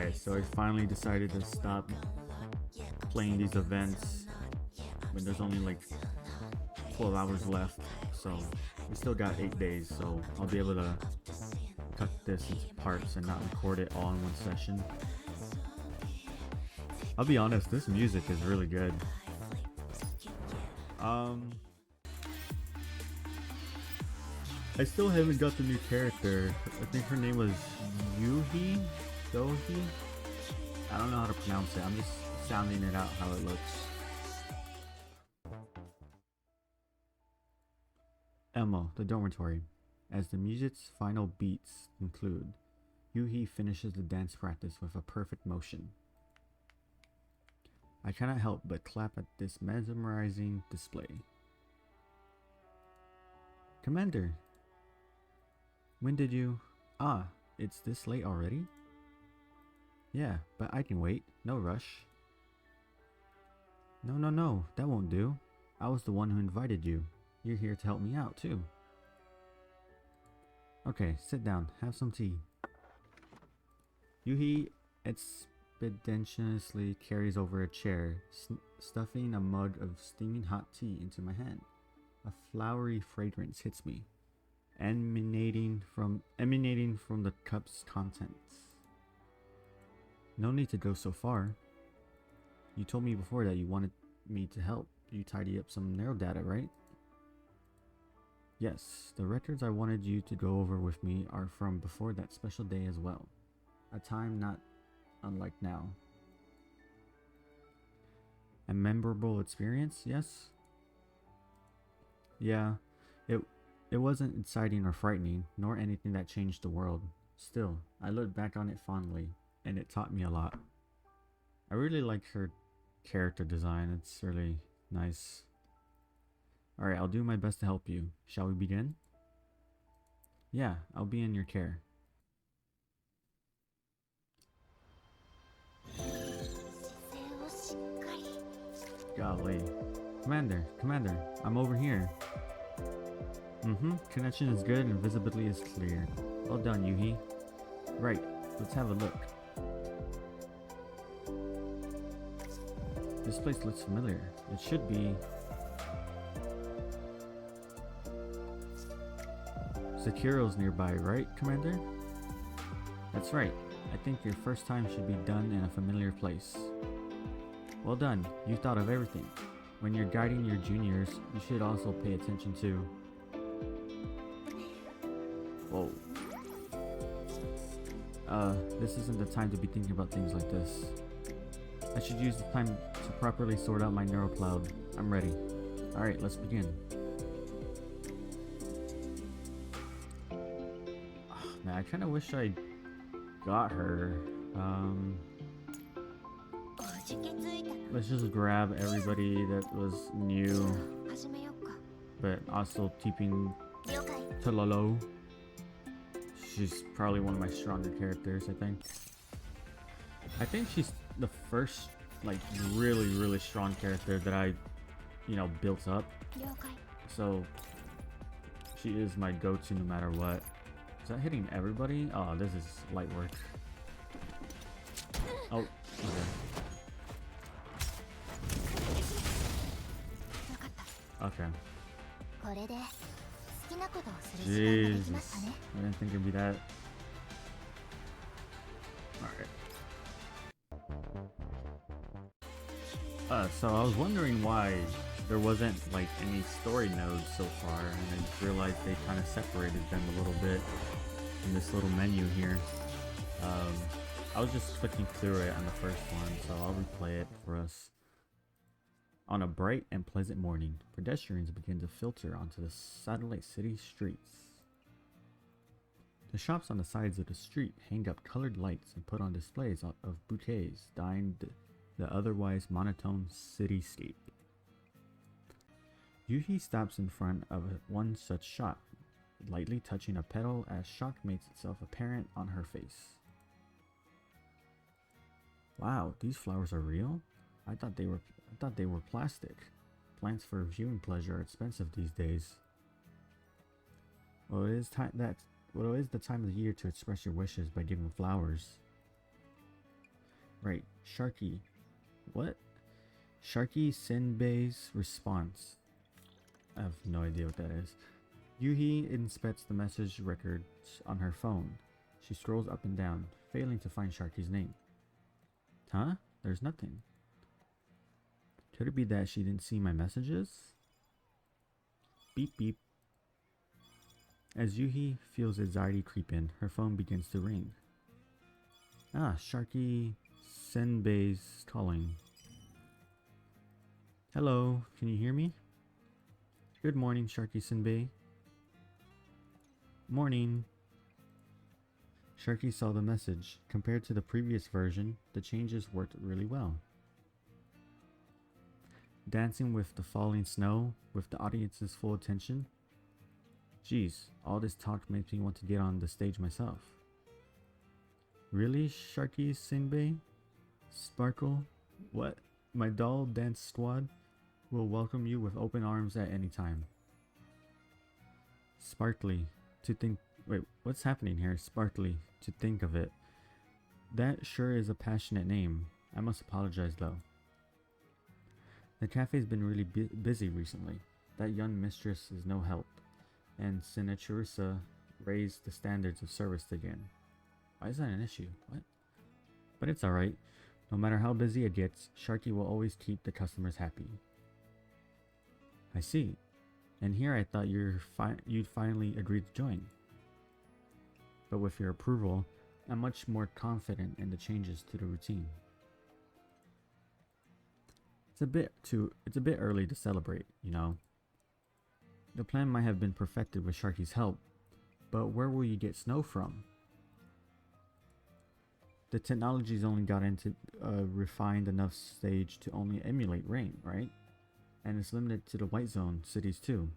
Okay, so I finally decided to stop playing these events when there's only like 12 hours left. So we still got 8 days, so I'll be able to cut this into parts and not record it all in one session. I'll be honest, this music is really good. I still haven't got the new character. I think her name was Yuhi? Dohi? I don't know how to pronounce it. I'm just sounding it out how it looks. Emma, the dormitory. As the music's final beats conclude, Yuhi finishes the dance practice with a perfect motion. I cannot help but clap at this mesmerizing display. Commander! When did you... Ah, it's this late already? Yeah, but I can wait. No rush. No, that won't do. I was the one who invited you. You're here to help me out, too. Okay, sit down. Have some tea. Yuhi expeditiously carries over a chair, stuffing a mug of steaming hot tea into my hand. A flowery fragrance hits me, emanating from the cup's contents. No need to go so far. You told me before that you wanted me to help you tidy up some narrow data, right? Yes, the records I wanted you to go over with me are from before that special day as well. A time not unlike now. A memorable experience, yes? Yeah, it wasn't exciting or frightening, nor anything that changed the world. Still, I look back on it fondly, and it taught me a lot. I really like her character design, it's really nice. Alright, I'll do my best to help you. Shall we begin? Yeah, I'll be in your care. Golly. Commander, I'm over here. Connection is good and visibility is clear. Well done, Yuhi. Right, let's have a look. This place looks familiar. It should be... Securo's nearby, right, Commander? That's right. I think your first time should be done in a familiar place. Well done. You thought of everything. When you're guiding your juniors, you should also pay attention to... Whoa. This isn't the time to be thinking about things like this. I should use the time to properly sort out my neural cloud. I'm ready. Alright, let's begin. Oh, man, I kinda wish I got her. Let's just grab everybody that was new, but also keeping Tololo. She's probably one of my stronger characters, I think. I think she's the first, like, really strong character that I, built up. So, she is my go-to no matter what. Is that hitting everybody? Oh, this is light work. Oh, okay. Okay. Jesus. I didn't think it'd be that. Alright. So I was wondering why there wasn't like any story nodes so far, and I just realized they kind of separated them a little bit in this little menu here. I was just clicking through it on the first one, so I'll replay it for us. On a bright and pleasant morning, pedestrians begin to filter onto the satellite city streets. The shops on the sides of the street hang up colored lights and put on displays of bouquets dyeing the otherwise monotone cityscape. Yuhi stops in front of one such shop, lightly touching a petal as shock makes itself apparent on her face. Wow, these flowers are real? I thought they were plastic. Plants for viewing pleasure are expensive these days. Well, it is the time of the year to express your wishes by giving flowers. Right, Sharky. What? Sharky Senbei's response. I have no idea what that is. Yuhi inspects the message records on her phone. She scrolls up and down, failing to find Sharky's name. Huh? There's nothing. Could it be that she didn't see my messages? Beep beep. As Yuhi feels anxiety creep in, her phone begins to ring. Ah, Sharky Senbei's calling. Hello, can you hear me? Good morning, Sharky Senbei. Morning. Sharky saw the message. Compared to the previous version, the changes worked really well. Dancing with the falling snow, with the audience's full attention. Geez, all this talk makes me want to get on the stage myself. Really, Sharky Senbei? Sparkle? What? My doll dance squad will welcome you with open arms at any time. Sparkly, to think. Wait, what's happening here? Sparkly, to think of it. That sure is a passionate name. I must apologize though. The cafe's been really busy recently. That young mistress is no help, and Senatorissa raised the standards of service again. Why is that an issue? What? But it's alright. No matter how busy it gets, Sharky will always keep the customers happy. I see. And here I thought you'd finally agreed to join. But with your approval, I'm much more confident in the changes to the routine. It's a bit early to celebrate, you know. The plan might have been perfected with Sharky's help, but where will you get snow from? The technology's only got into refined enough stage to only emulate rain, right? And it's limited to the white zone cities too.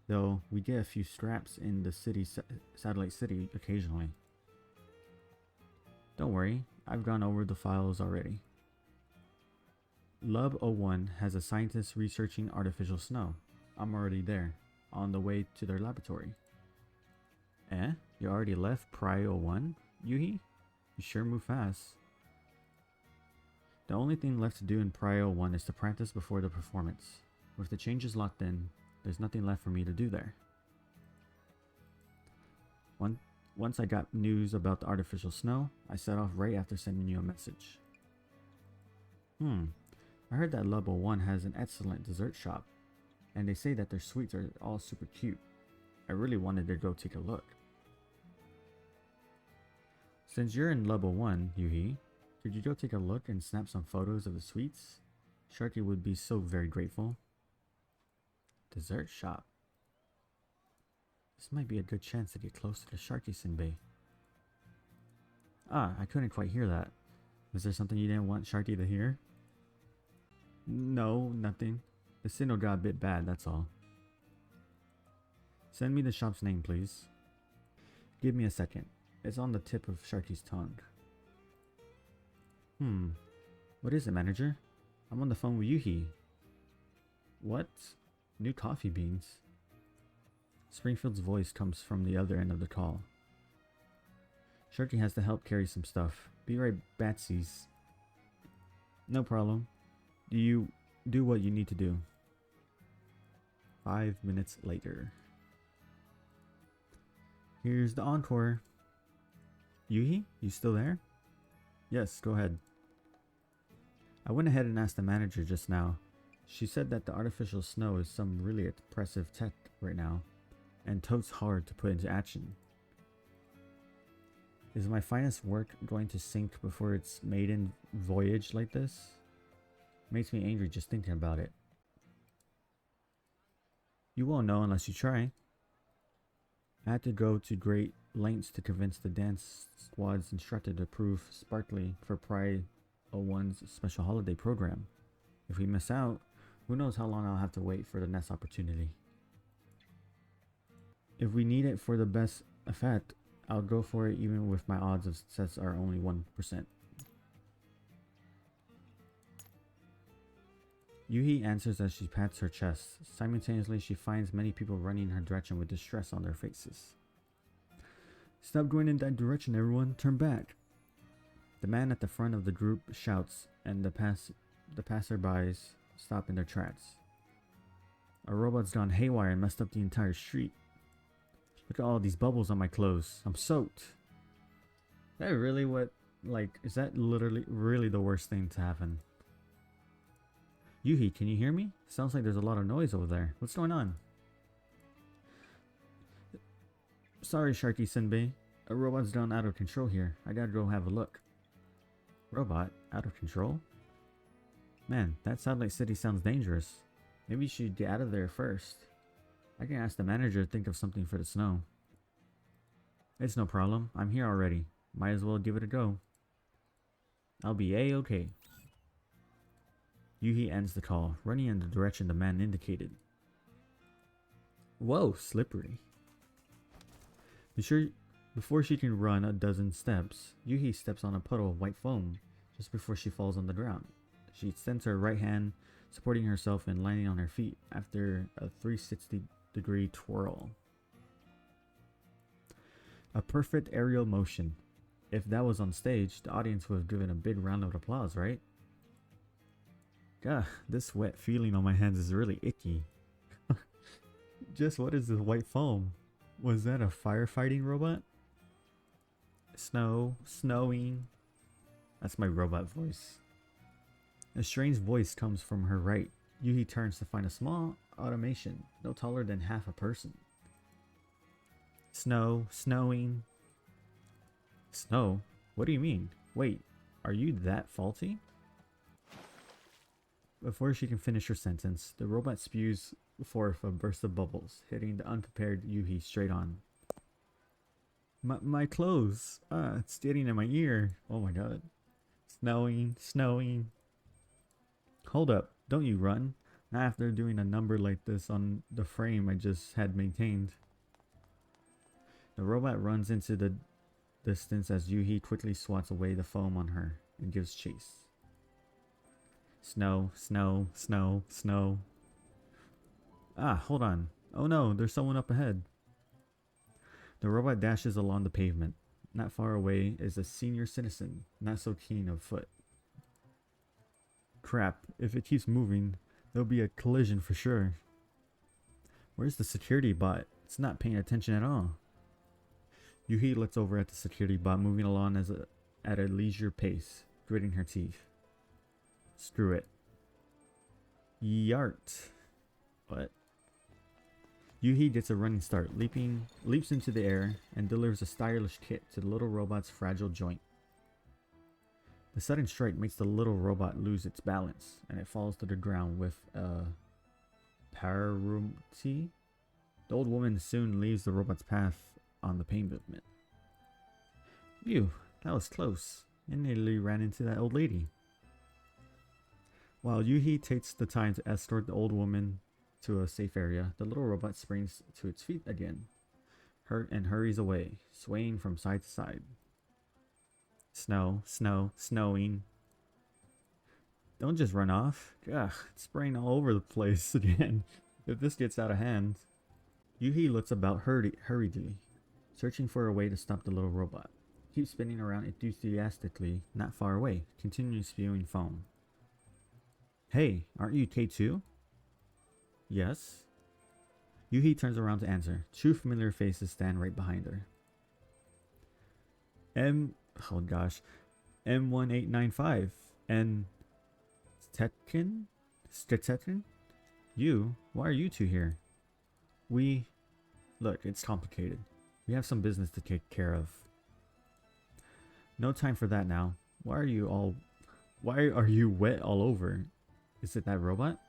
Though we get a few scraps in the satellite city occasionally. Don't worry, I've gone over the files already. Lub 01 has a scientist researching artificial snow. I'm already there, on the way to their laboratory. Eh? You already left Pry 01, Yuhi? You sure move fast. The only thing left to do in Pry 01 is to practice before the performance. With the changes locked in, there's nothing left for me to do there. Once I got news about the artificial snow, I set off right after sending you a message. I heard that Lub 01 has an excellent dessert shop, and they say that their sweets are all super cute. I really wanted to go take a look. Since you're in Lub 01, Yuhi, could you go take a look and snap some photos of the sweets? Sharky would be so very grateful. Dessert shop. This might be a good chance to get close to the Sharky Senbei. Ah, I couldn't quite hear that. Was there something you didn't want Sharky to hear? No, nothing. The signal got a bit bad, that's all. Send me the shop's name, please. Give me a second. It's on the tip of Sharky's tongue. What is it, manager? I'm on the phone with Yuhi. What? New coffee beans? Springfield's voice comes from the other end of the call. Sharky has to help carry some stuff. Be right batsies. No problem. You do what you need to do. 5 minutes later. Here's the encore. Yuhi, you still there? Yes, go ahead. I went ahead and asked the manager just now. She said that the artificial snow is some really impressive tech right now, and totes hard to put into action. Is my finest work going to sink before its maiden voyage like this? Makes me angry just thinking about it. You won't know unless you try. I had to go to great lengths to convince the dance squad's instructor to approve Sparkly for Pride 01's special holiday program. If we miss out, who knows how long I'll have to wait for the next opportunity. If we need it for the best effect, I'll go for it even if my odds of success are only 1%. Yuhi answers as she pats her chest. Simultaneously, she finds many people running in her direction with distress on their faces. Stop going in that direction, everyone. Turn back. The man at the front of the group shouts, and the passerbys stop in their tracks. A robot's gone haywire and messed up the entire street. Look at all these bubbles on my clothes. I'm soaked. Is that really what, like, is that literally really the worst thing to happen? Yuhi, can you hear me? Sounds like there's a lot of noise over there. What's going on? Sorry, Sharky Senbei. A robot's gone out of control here. I gotta go have a look. Robot? Out of control? Man, that satellite city sounds dangerous. Maybe you should get out of there first. I can ask the manager to think of something for the snow. It's no problem. I'm here already. Might as well give it a go. I'll be A-okay. Yuhi ends the call, running in the direction the man indicated. Whoa, slippery. Before she can run a dozen steps, Yuhi steps on a puddle of white foam just before she falls on the ground. She extends her right hand, supporting herself and landing on her feet after a 360-degree twirl. A perfect aerial motion. If that was on stage, the audience would have given a big round of applause, right? Gah, this wet feeling on my hands is really icky. Just what is this white foam? Was that a firefighting robot? Snowing. That's my robot voice. A strange voice comes from her right. Yuhi turns to find a small automation, no taller than half a person. Snowing. Snow? What do you mean? Wait, are you that faulty? Before she can finish her sentence, the robot spews forth a burst of bubbles, hitting the unprepared Yuhi straight on. My clothes! It's getting in my ear. Oh my god. Snowing. Hold up, don't you run. Not after doing a number like this on the frame I just had maintained. The robot runs into the distance as Yuhi quickly swats away the foam on her and gives chase. Snow. Ah, hold on. Oh no, there's someone up ahead. The robot dashes along the pavement. Not far away is a senior citizen, not so keen of foot. Crap, if it keeps moving, there'll be a collision for sure. Where's the security bot? It's not paying attention at all. Yuhi looks over at the security bot moving along at a leisure pace, gritting her teeth. Screw it. Yart. What? Yuhi gets a running start, leaps into the air, and delivers a stylish kick to the little robot's fragile joint. The sudden strike makes the little robot lose its balance, and it falls to the ground with a parumti. The old woman soon leaves the robot's path on the pavement. Phew, that was close. I nearly ran into that old lady. While Yuhi takes the time to escort the old woman to a safe area, the little robot springs to its feet again, and hurries away, swaying from side to side. Snowing. Don't just run off. Ugh, it's spraying all over the place again. If this gets out of hand. Yuhi looks about hurriedly, searching for a way to stop the little robot. Keeps spinning around enthusiastically, not far away, continuing spewing foam. Hey, aren't you K2? Yes. Yuhi turns around to answer. Two familiar faces stand right behind her. M1895 and Stetkin? Why are you two here? Look, it's complicated. We have some business to take care of. No time for that now. Why are you wet all over? Is it that robot?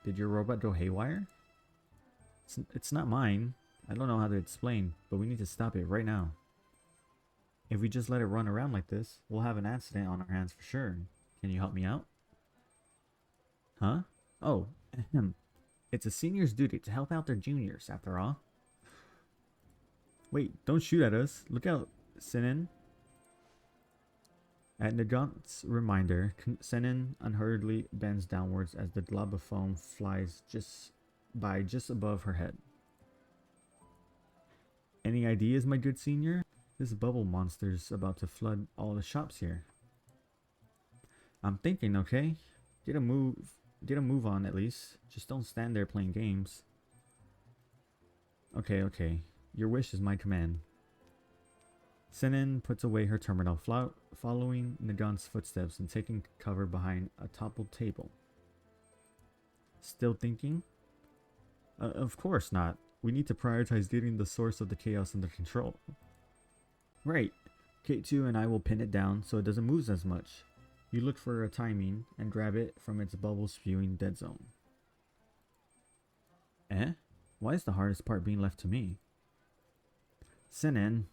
Did your robot go haywire? It's not mine. I don't know how to explain, but we need to stop it right now. If we just let it run around like this, we'll have an accident on our hands for sure. Can you help me out? Huh? Oh, it's a senior's duty to help out their juniors, after all. Wait, don't shoot at us. Look out, Senin. At Nagant's reminder, Senin unhurriedly bends downwards as the glob of foam flies just above her head. Any ideas, my good senior? This bubble monster's about to flood all the shops here. I'm thinking, okay? Get a move. Get a move on at least. Just don't stand there playing games. Okay, okay. Your wish is my command. Senen puts away her terminal, following Nagan's footsteps and taking cover behind a toppled table. Still thinking? Of course not. We need to prioritize getting the source of the chaos under control. Right. K2 and I will pin it down so it doesn't move as much. You look for a timing and grab it from its bubble spewing dead zone. Eh? Why is the hardest part being left to me? Senen.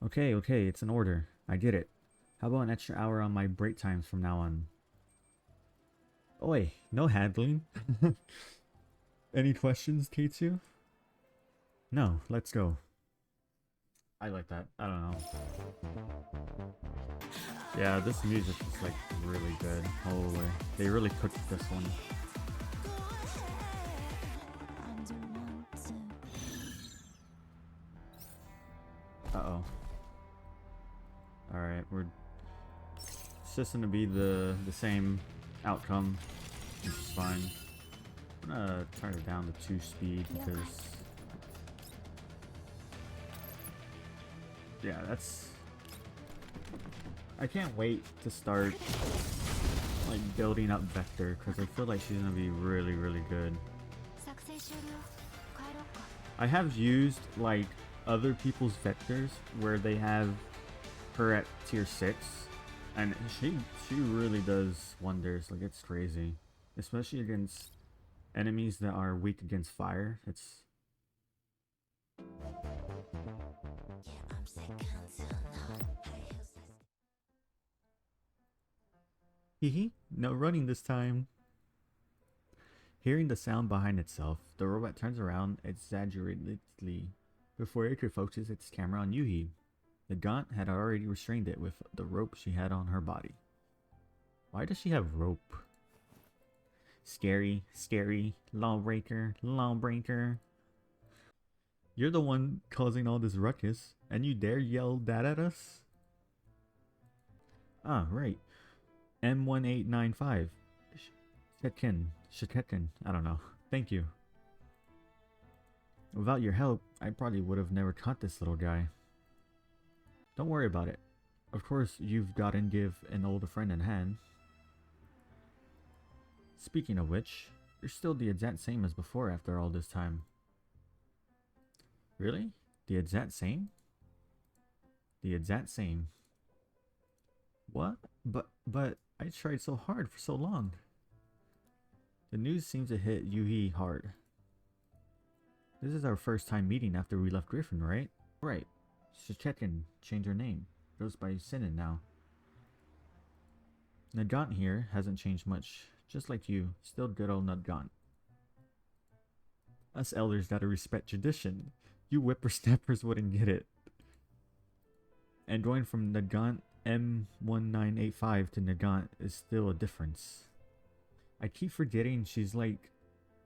Okay, okay, it's an order. I get it. How about an extra hour on my break times from now on? Oi, no handling. Any questions, K2? No, let's go. I like that. I don't know. Yeah, this music is like really good. Holy, they really cooked this one. Uh-oh. Alright, it's just gonna be the same outcome, which is fine. I'm gonna turn it down to 2 speed because yeah, I can't wait to start like building up Vector because I feel like she's gonna be really, really good. I have used like other people's Vectors where they have her at tier 6 and she really does wonders. Like, it's crazy, especially against enemies that are weak against fire. It's hee, no running this time. Hearing the sound behind itself, the robot turns around exaggeratedly before it could focus its camera on Yuhi. The gaunt had already restrained it with the rope she had on her body. Why does she have rope? Scary, scary, lawbreaker, lawbreaker. You're the one causing all this ruckus, and you dare yell that at us? Ah, right. M1895. Shitkin, I don't know. Thank you. Without your help, I probably would have never caught this little guy. Don't worry about it. Of course, you've got to give an old friend in hand. Speaking of which, you're still the exact same as before after all this time. Really? The exact same? The exact same. What? But I tried so hard for so long. The news seems to hit Yuhi hard. This is our first time meeting after we left Griffin, right? Right. Shichetkin changed her name. Goes by Sinin now. Nagant here hasn't changed much. Just like you, still good old Nagant. Us elders gotta respect tradition. You whippersnappers wouldn't get it. And going from Nagant M1985 to Nagant is still a difference. I keep forgetting she's like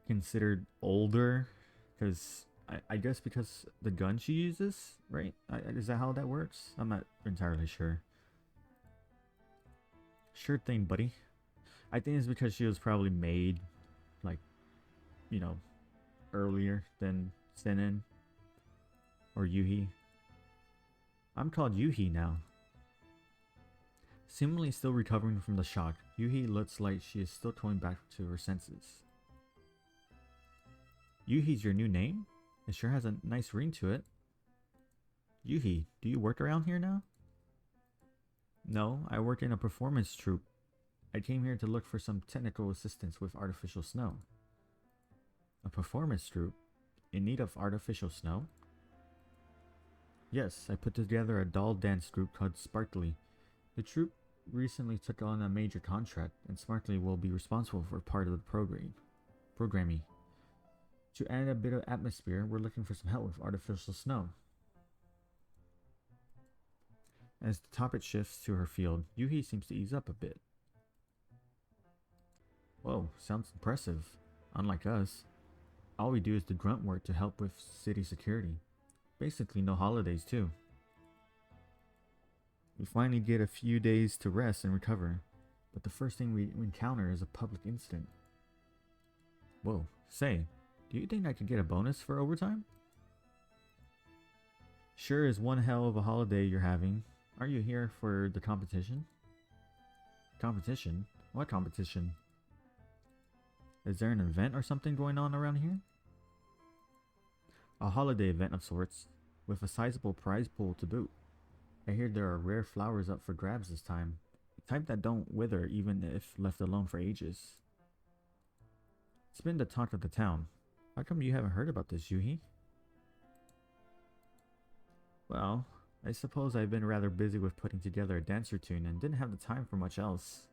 considered older because I guess because the gun she uses, right? Is that how that works? I'm not entirely sure. Sure thing, buddy. I think it's because she was probably made like, you know, earlier than Senen or Yuhi. I'm called Yuhi now. Seemingly still recovering from the shock, Yuhi looks like she is still coming back to her senses. Yuhi's your new name? It sure has a nice ring to it. Yuhi, do you work around here now? No, I work in a performance troupe. I came here to look for some technical assistance with artificial snow. A performance troupe? In need of artificial snow? Yes, I put together a doll dance group called Sparkly. The troupe recently took on a major contract, and Sparkly will be responsible for part of the programming. To add a bit of atmosphere, we're looking for some help with artificial snow. As the topic shifts to her field, Yuhi seems to ease up a bit. Whoa, sounds impressive. Unlike us, all we do is the grunt work to help with city security. Basically no holidays too. We finally get a few days to rest and recover. but the first thing we encounter is a public incident. Whoa, say, do you think I could get a bonus for overtime? Sure is one hell of a holiday you're having. Are you here for the competition? Competition? What competition? Is there an event or something going on around here? A holiday event of sorts, with a sizable prize pool to boot. I hear there are rare flowers up for grabs this time, the type that don't wither even if left alone for ages. It's been the talk of the town. How come you haven't heard about this, Yuhi? Well, I suppose I've been rather busy with putting together a dance routine and didn't have the time for much else.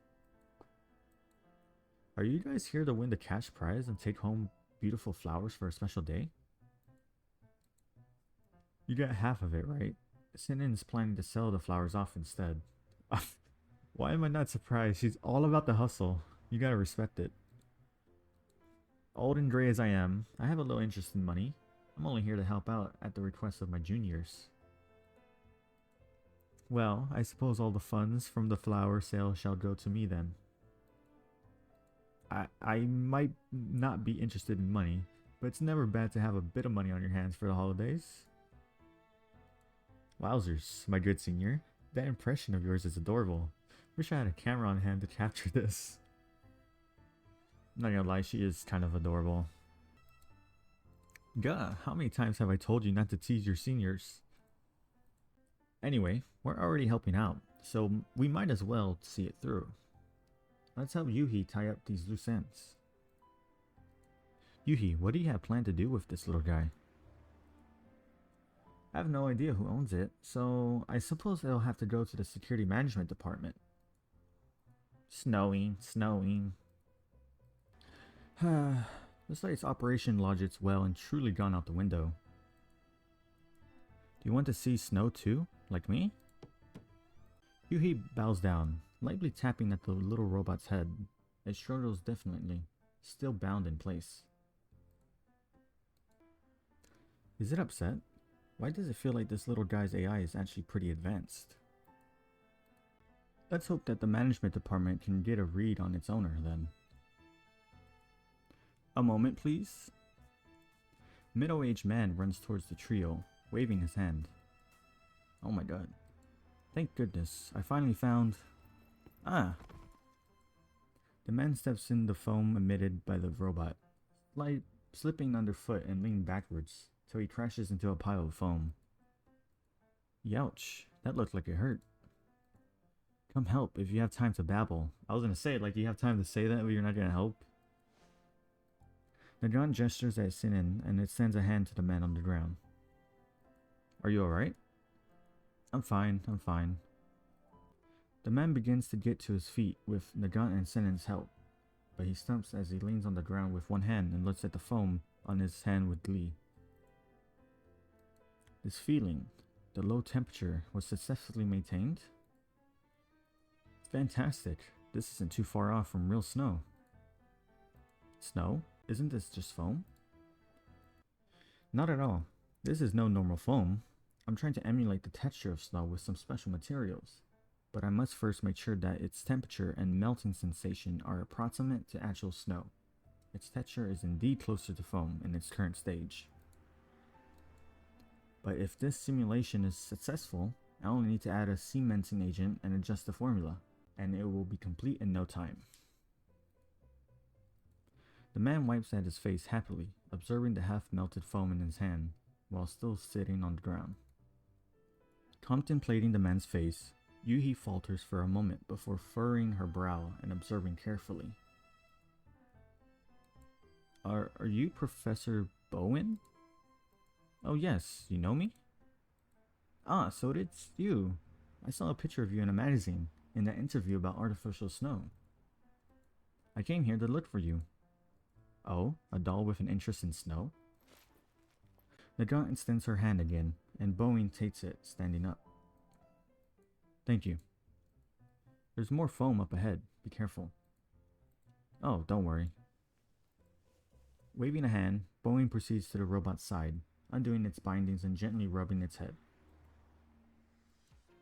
Are you guys here to win the cash prize and take home beautiful flowers for a special day? You got half of it, right? Sinen's planning to sell the flowers off instead. Why am I not surprised? She's all about the hustle. You gotta respect it. Old and gray as I am, I have a little interest in money. I'm only here to help out at the request of my juniors. Well, I suppose all the funds from the flower sale shall go to me then. I might not be interested in money, but it's never bad to have a bit of money on your hands for the holidays. Wowzers, my good senior. That impression of yours is adorable. Wish I had a camera on hand to capture this. I'm not gonna lie, she is kind of adorable. Gah, how many times have I told you not to tease your seniors? Anyway, we're already helping out, so we might as well see it through. Let's help Yuhi tie up these loose ends. Yuhi, what do you have planned to do with this little guy? I have no idea who owns it, so I suppose it'll have to go to the security management department. Snowing. Looks like its operation logic's well and truly gone out the window. Do you want to see snow too, like me? Yuhi bows down, lightly tapping at the little robot's head. It struggles definitely, still bound in place. Is it upset? Why does it feel like this little guy's AI is actually pretty advanced? Let's hope that the management department can get a read on its owner then. A moment, please. Middle-aged man runs towards the trio, waving his hand. Oh my god. Thank goodness, I finally found... Ah! The man steps in the foam emitted by the robot, slipping underfoot and leaning backwards, till he crashes into a pile of foam. Youch, that looked like it hurt. Come help if you have time to babble. I was gonna say, like, you have time to say that, but you're not gonna help? The gun gestures at Sinin and it sends a hand to the man on the ground. Are you alright? I'm fine. The man begins to get to his feet with Nagant and Sinin's help, but he stumps as he leans on the ground with one hand and looks at the foam on his hand with glee. This feeling, the low temperature, was successfully maintained? Fantastic. This isn't too far off from real snow. Snow? Isn't this just foam? Not at all. This is no normal foam. I'm trying to emulate the texture of snow with some special materials, but I must first make sure that its temperature and melting sensation are approximate to actual snow. Its texture is indeed closer to foam in its current stage. But if this simulation is successful, I only need to add a cementing agent and adjust the formula, and it will be complete in no time. The man wipes at his face happily, observing the half-melted foam in his hand, while still sitting on the ground. Contemplating the man's face, Yuhi falters for a moment before furrowing her brow and observing carefully. Are you Professor Bowen? Oh yes, you know me? Ah, so it's you. I saw a picture of you in a magazine, in that interview about artificial snow. I came here to look for you. Oh, a doll with an interest in snow? Nagant extends her hand again, and Bowen takes it, standing up. Thank you. There's more foam up ahead. Be careful. Oh, don't worry. Waving a hand, Bowen proceeds to the robot's side, undoing its bindings and gently rubbing its head.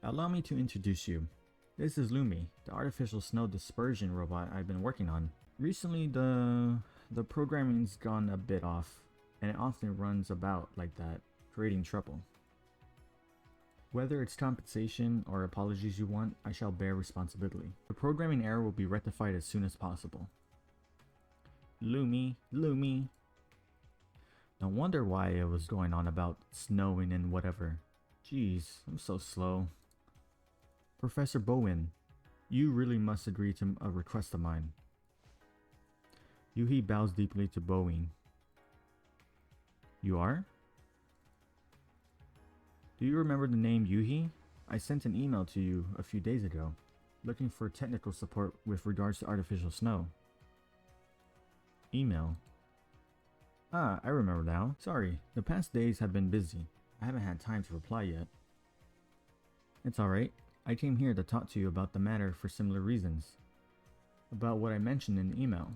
Allow me to introduce you. This is Lumi, the artificial snow dispersion robot I've been working on. Recently, the programming's gone a bit off, and it often runs about like that, creating trouble. Whether it's compensation or apologies you want, I shall bear responsibility. The programming error will be rectified as soon as possible. Lumi, Lumi. No wonder why it was going on about snowing and whatever. Jeez, I'm so slow. Professor Bowen, you really must agree to a request of mine. Yuhi bows deeply to Bowen. You are? Do you remember the name Yuhi? I sent an email to you a few days ago, looking for technical support with regards to artificial snow. Email. Ah, I remember now. Sorry, the past days have been busy. I haven't had time to reply yet. It's alright. I came here to talk to you about the matter for similar reasons. About what I mentioned in the email.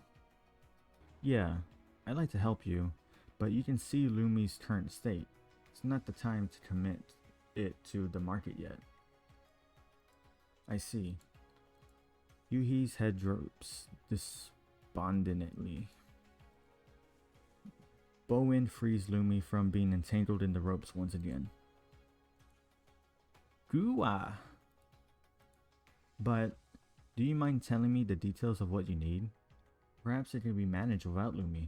Yeah, I'd like to help you, but you can see Lumi's current state. It's not the time to commit it to the market yet. I see. Yuhi's head droops despondently. Bowen frees Lumi from being entangled in the ropes once again. Gua! But, do you mind telling me the details of what you need? Perhaps it can be managed without Lumi.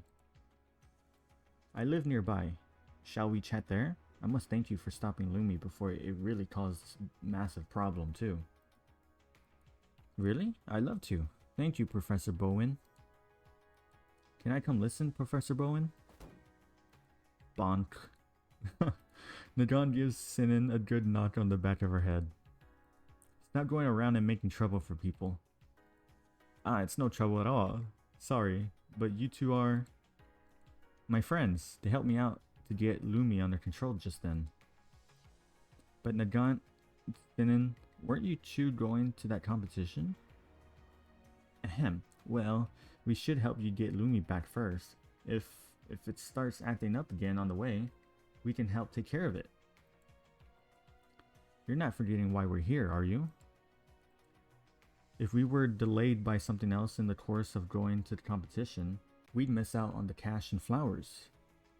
I live nearby. Shall we chat there? I must thank you for stopping Lumi before it really caused massive problem too. Really? I'd love to. Thank you, Professor Bowen. Can I come listen, Professor Bowen? Bonk. Nagan gives Sinan a good knock on the back of her head. Stop going around and making trouble for people. Ah, it's no trouble at all. Sorry, but you two are my friends. They helped me out to get Lumi under control just then. But Nagan, Sinan, weren't you two going to that competition? Ahem. Well, we should help you get Lumi back first. If it starts acting up again on the way, we can help take care of it. You're not forgetting why we're here, are you? If we were delayed by something else in the course of going to the competition, we'd miss out on the cash and flowers.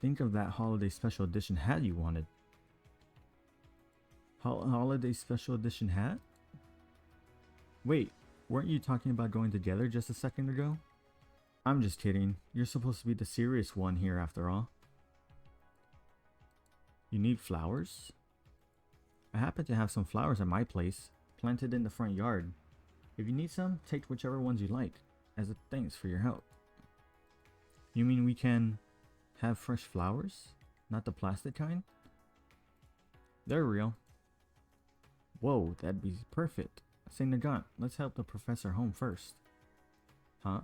Think of that holiday special edition hat you wanted. Holiday special edition hat? Wait, weren't you talking about going together just a second ago? I'm just kidding. You're supposed to be the serious one here after all. You need flowers? I happen to have some flowers at my place, planted in the front yard. If you need some, take whichever ones you like, as a thanks for your help. You mean we can have fresh flowers? Not the plastic kind? They're real. Whoa, that'd be perfect. Say Nagant, let's help the professor home first. Huh?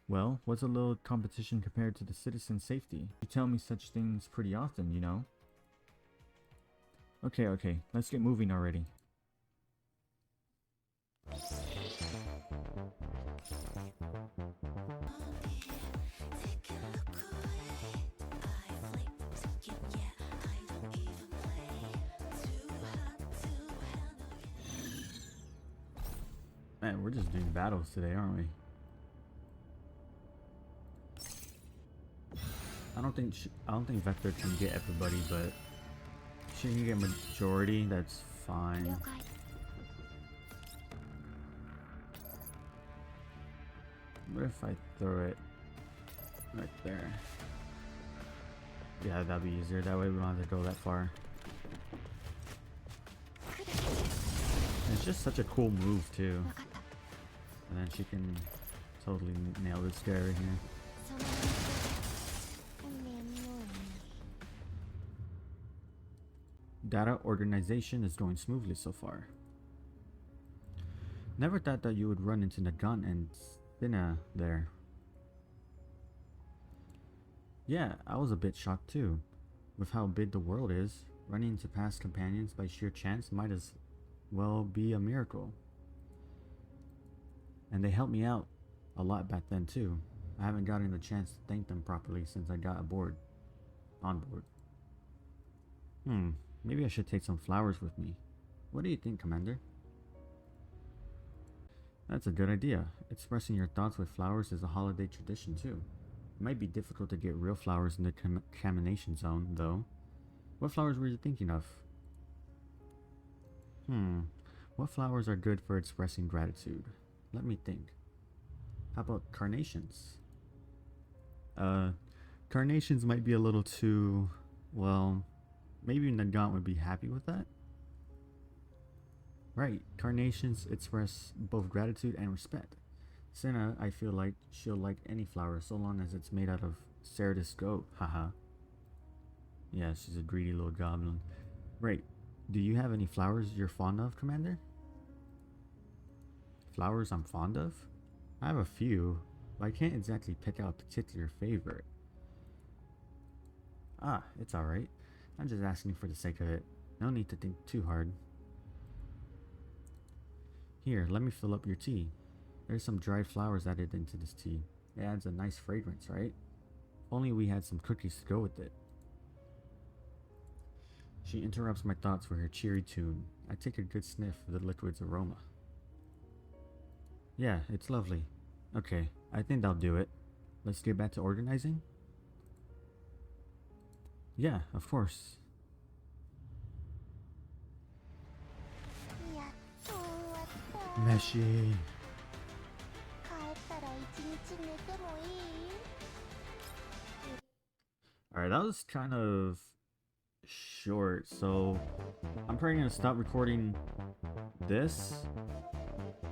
Well, what's a little competition compared to the citizen safety? You tell me such things pretty often, you know. Okay, let's get moving already. Man, we're just doing battles today, aren't we? I don't think Vector can get everybody, but she can get majority. That's fine. What if I throw it right there? Yeah, that'd be easier. That way we don't have to go that far. And it's just such a cool move too. And then she can totally nail this guy right here. Data organization is going smoothly so far. Never thought that you would run into Nagan and Sina there. Yeah, I was a bit shocked too. With how big the world is, running into past companions by sheer chance might as well be a miracle. And they helped me out a lot back then too. I haven't gotten a chance to thank them properly since I got on board. Maybe I should take some flowers with me. What do you think, Commander? That's a good idea. Expressing your thoughts with flowers is a holiday tradition too. It might be difficult to get real flowers in the contamination zone, though. What flowers were you thinking of? What flowers are good for expressing gratitude? Let me think. How about carnations? Uh, Carnations might be a little too, well, maybe Nagant would be happy with that. Right, carnations express both gratitude and respect. Senna, I feel like she'll like any flower so long as it's made out of Cerdis goat, haha. Yeah, she's a greedy little goblin. Right, do you have any flowers you're fond of, Commander? Flowers I'm fond of? I have a few, but I can't exactly pick out a particular favorite. Ah, it's alright. I'm just asking for the sake of it. No need to think too hard. Here, let me fill up your tea. There's some dried flowers added into this tea. It adds a nice fragrance, right? If only we had some cookies to go with it. She interrupts my thoughts with her cheery tune. I take a good sniff of the liquid's aroma. Yeah, it's lovely. Okay, I think that'll do it. Let's get back to organizing? Yeah, of course. Meshi. Alright, that was kind of short, so I'm probably gonna stop recording this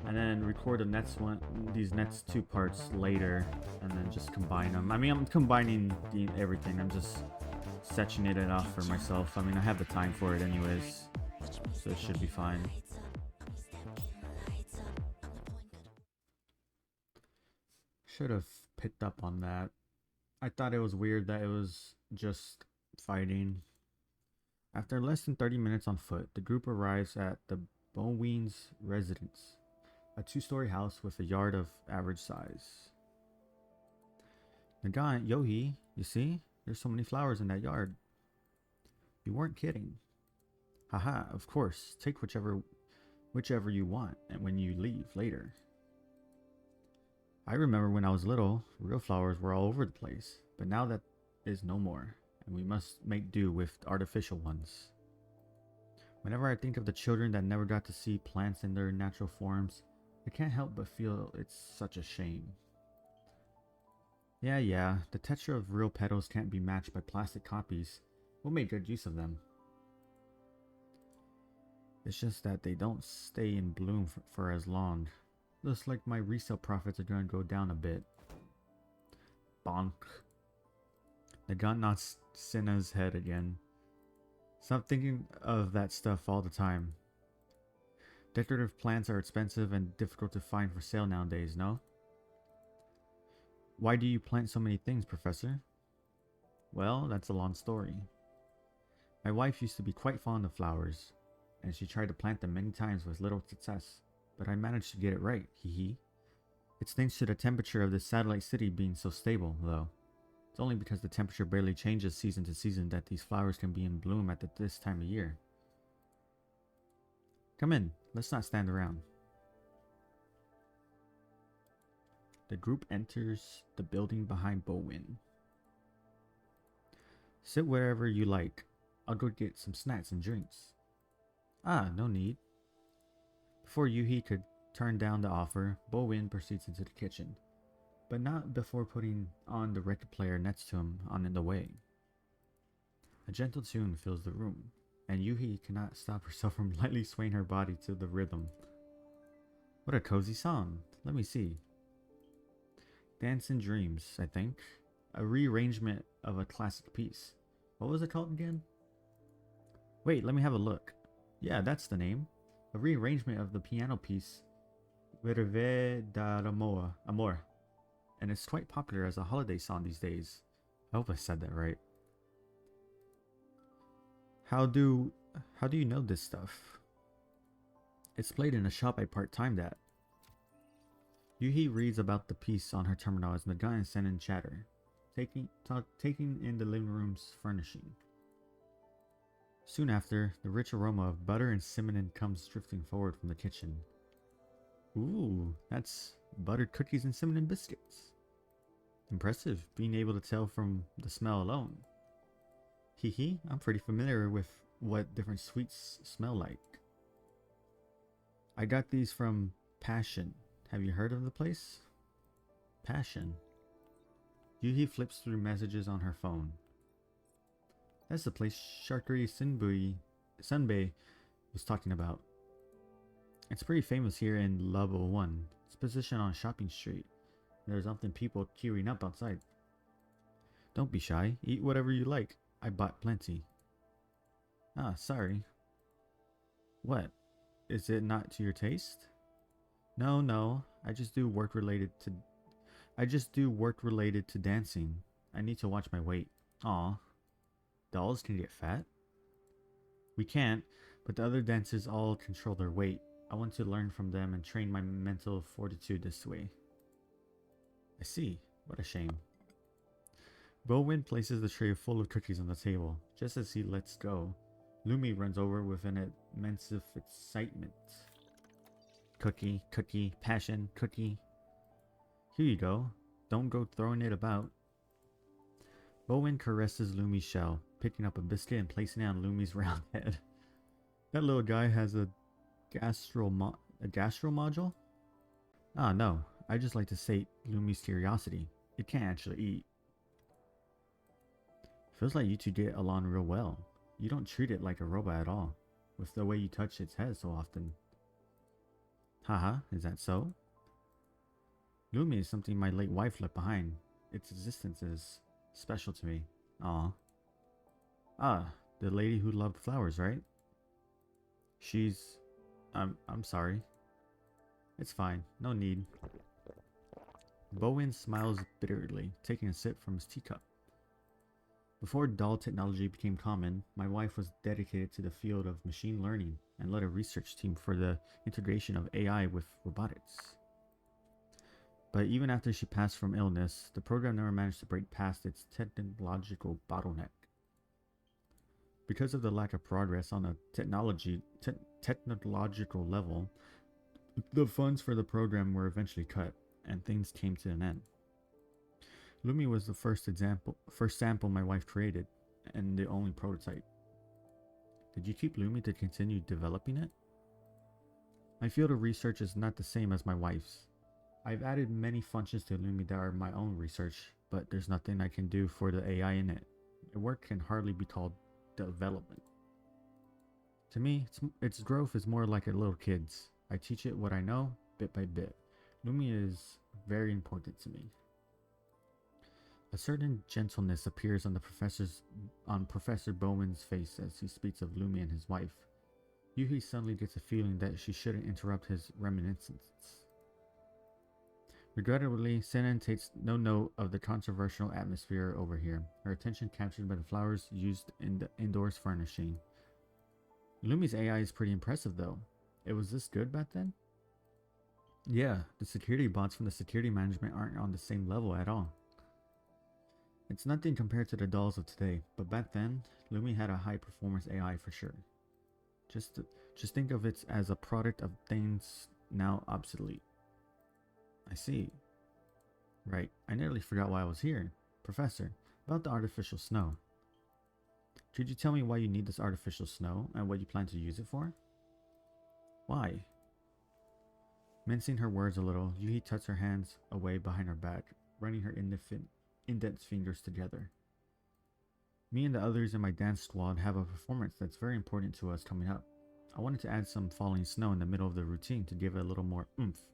and then record the next one, these next two parts later, and then just combine them. I mean, I'm combining everything. I'm just sectioning it off for myself. I mean, I have the time for it anyways, so it should be fine. Should have picked up on that. I thought it was weird that it was just fighting. After less than 30 minutes on foot, the group arrives at the Boween's residence, a two-story house with a yard of average size. Nagant, Yohi, you see? There's so many flowers in that yard. You weren't kidding. Haha, of course. Take whichever you want, and when you leave later. I remember when I was little, real flowers were all over the place, but now that is no more, and we must make do with artificial ones. Whenever I think of the children that never got to see plants in their natural forms, I can't help but feel it's such a shame. Yeah, the texture of real petals can't be matched by plastic copies. We'll make good use of them. It's just that they don't stay in bloom for as long. Looks like my resale profits are gonna go down a bit. Bonk. Nagant nods Senna's head again. Stop thinking of that stuff all the time. Decorative plants are expensive and difficult to find for sale nowadays, no? Why do you plant so many things, Professor? Well, that's a long story. My wife used to be quite fond of flowers, and she tried to plant them many times with little success, but I managed to get it right, hee. It's thanks to the temperature of this satellite city being so stable, though. It's only because the temperature barely changes season to season that these flowers can be in bloom at this time of year. Come in, let's not stand around. The group enters the building behind Bowen. Sit wherever you like. I'll go get some snacks and drinks. Ah, no need. Before Yuhi could turn down the offer, Bowen proceeds into the kitchen, but not before putting on the record player next to him on the way. A gentle tune fills the room, and Yuhi cannot stop herself from lightly swaying her body to the rhythm. What a cozy song. Let me see. Dance in Dreams, I think. A rearrangement of a classic piece. What was it called again? Wait, let me have a look. Yeah, that's the name. A rearrangement of the piano piece Verve d'Amor. And it's quite popular as a holiday song these days. I hope I said that right. How do you know this stuff? It's played in a shop I part-timed at. Yuhi reads about the piece on her terminal as Nagant and Sennen chatter, taking in the living room's furnishing. Soon after, the rich aroma of butter and cinnamon comes drifting forward from the kitchen. Ooh, that's buttered cookies and cinnamon biscuits. Impressive, being able to tell from the smell alone. Hee hee, I'm pretty familiar with what different sweets smell like. I got these from Passion. Have you heard of the place? Passion. Yuhi flips through messages on her phone. That's the place Sharkuri Sunbei was talking about. It's pretty famous here in Level 1. It's positioned on a shopping street. There's often people queuing up outside. Don't be shy. Eat whatever you like. I bought plenty. Ah, sorry. What? Is it not to your taste? No. I just do work related to dancing. I need to watch my weight. Aw. Dolls can get fat? We can't, but the other dancers all control their weight. I want to learn from them and train my mental fortitude this way. I see. What a shame. Bowen places the tray full of cookies on the table. Just as he lets go, Lumi runs over with an immense excitement. Cookie, passion, cookie. Here you go. Don't go throwing it about. Bowen caresses Lumi's shell, picking up a biscuit and placing it on Lumi's round head. That little guy has a gastro module? Ah, no. I just like to sate Lumi's curiosity. It can't actually eat. Feels like you two get along real well. You don't treat it like a robot at all, with the way you touch its head so often. Haha, is that so? Lumi is something my late wife left behind. Its existence is special to me. Aw. Ah, the lady who loved flowers, right? She's... I'm sorry. It's fine. No need. Bowen smiles bitterly, taking a sip from his teacup. Before doll technology became common, my wife was dedicated to the field of machine learning and led a research team for the integration of AI with robotics. But even after she passed from illness, the program never managed to break past its technological bottleneck. Because of the lack of progress on a technological level, the funds for the program were eventually cut, and things came to an end. Lumi was the first sample my wife created, and the only prototype. Did you keep Lumi to continue developing it? My field of research is not the same as my wife's. I've added many functions to Lumi that are my own research, but there's nothing I can do for the AI in it. My work can hardly be called development. To me, its growth is more like a little kid's. I teach it what I know, bit by bit. Lumi is very important to me. A certain gentleness appears on Professor Bowman's face as he speaks of Lumi and his wife. Yuhi suddenly gets a feeling that she shouldn't interrupt his reminiscences. Regrettably, Senan takes no note of the controversial atmosphere over here, her attention captured by the flowers used in the indoors furnishing. Lumi's AI is pretty impressive though. It was this good back then? Yeah, the security bots from the security management aren't on the same level at all. It's nothing compared to the dolls of today, but back then, Lumi had a high-performance AI for sure. Just think of it as a product of things now obsolete. I see. Right, I nearly forgot why I was here. Professor, about the artificial snow. Could you tell me why you need this artificial snow and what you plan to use it for? Why? Mincing her words a little, Yuhi tucks her hands away behind her back, running her index fingers together. Me and the others in my dance squad have a performance that's very important to us coming up. I wanted to add some falling snow in the middle of the routine to give it a little more oomph.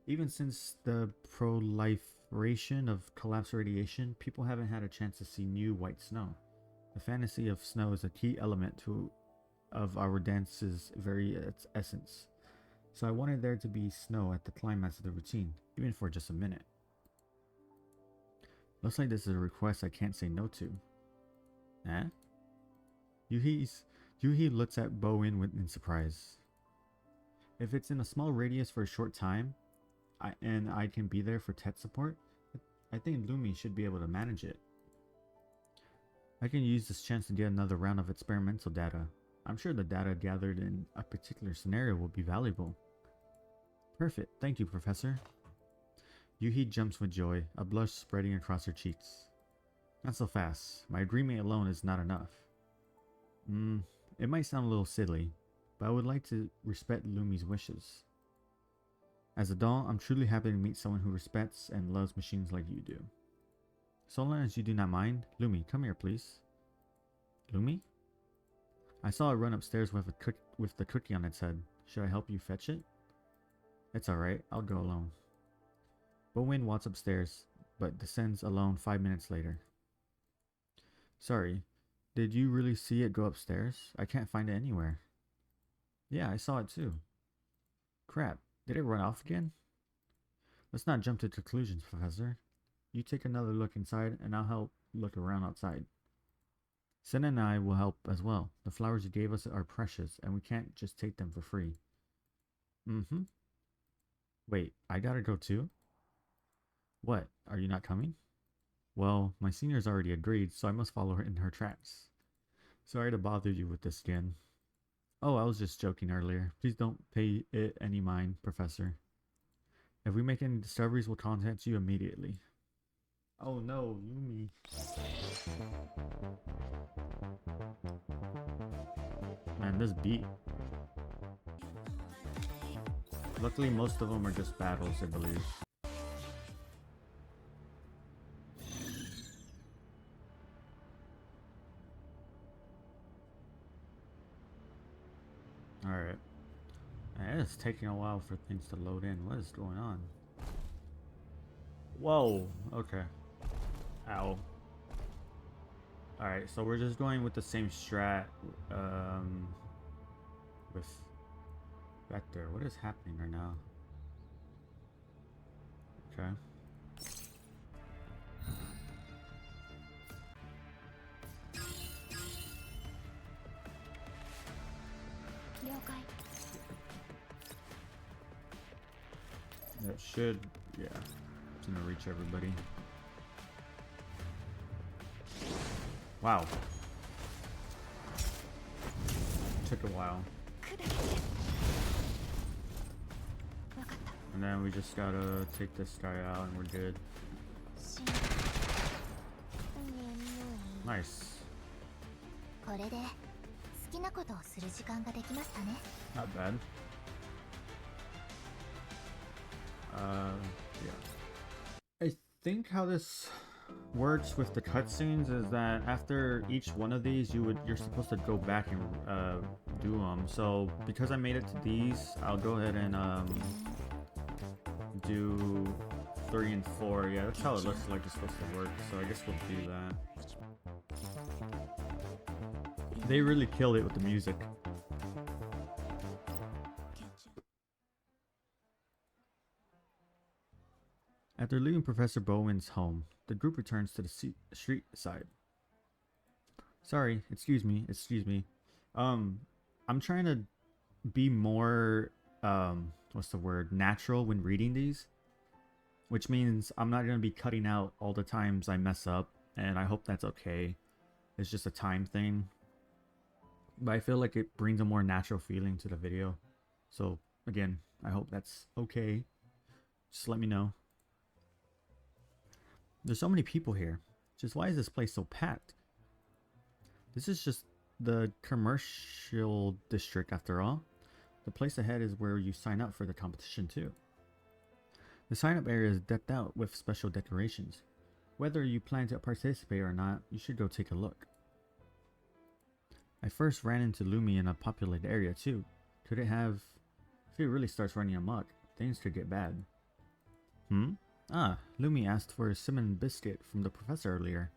Even since the proliferation of collapse radiation, people haven't had a chance to see new white snow. The fantasy of snow is a key element of our dance's very essence. So I wanted there to be snow at the climax of the routine, even for just a minute. Looks like this is a request I can't say no to. Eh? Yuhi looks at Bowen in surprise. If it's in a small radius for a short time, and I can be there for tech support, I think Lumi should be able to manage it. I can use this chance to get another round of experimental data. I'm sure the data gathered in a particular scenario will be valuable. Perfect. Thank you, Professor. Yuhi jumps with joy, a blush spreading across her cheeks. Not so fast. My agreement alone is not enough. It might sound a little silly, but I would like to respect Lumi's wishes. As a doll, I'm truly happy to meet someone who respects and loves machines like you do. So long as you do not mind, Lumi, come here, please. Lumi? I saw it run upstairs with the cookie on its head. Should I help you fetch it? It's alright, I'll go alone. Bowen walks upstairs, but descends alone 5 minutes later. Sorry, did you really see it go upstairs? I can't find it anywhere. Yeah, I saw it too. Crap, did it run off again? Let's not jump to conclusions, Professor. You take another look inside, and I'll help look around outside. Sen and I will help as well. The flowers you gave us are precious, and we can't just take them for free. Wait, I gotta go too? What, are you not coming? Well, my senior's already agreed, so I must follow her in her tracks. Sorry to bother you with this again. Oh, I was just joking earlier. Please don't pay it any mind, Professor. If we make any discoveries, we'll contact you immediately. Oh no, Yumi. Man, this beat. Luckily, most of them are just battles, I believe. Alright. It's taking a while for things to load in. What is going on? Whoa, okay. Ow. Alright, so we're just going with the same strat with Vector. What is happening right now? Okay. That should, yeah, it's gonna reach everybody. Wow. Took a while. And then we just gotta take this guy out and we're good. Nice. Not bad. Yeah. I think how this works with the cutscenes is that after each one of these, you're supposed to go back and do them. So because I made it to these, I'll go ahead and do 3 and 4. Yeah, that's how it looks like it's supposed to work. So I guess we'll do that. They really killed it with the music. After leaving Professor Bowen's home, the group returns to the street side. Sorry, excuse me. I'm trying to be more, what's the word, natural when reading these. Which means I'm not going to be cutting out all the times I mess up, and I hope that's okay. It's just a time thing. But I feel like it brings a more natural feeling to the video. So, again, I hope that's okay. Just let me know. There's so many people here. Just why is this place so packed? This is just the commercial district after all. The place ahead is where you sign up for the competition too. The sign up area is decked out with special decorations. Whether you plan to participate or not, you should go take a look. I first ran into Lumi in a populated area too. If it really starts running amok, things could get bad. Lumi asked for a cinnamon biscuit from the professor earlier.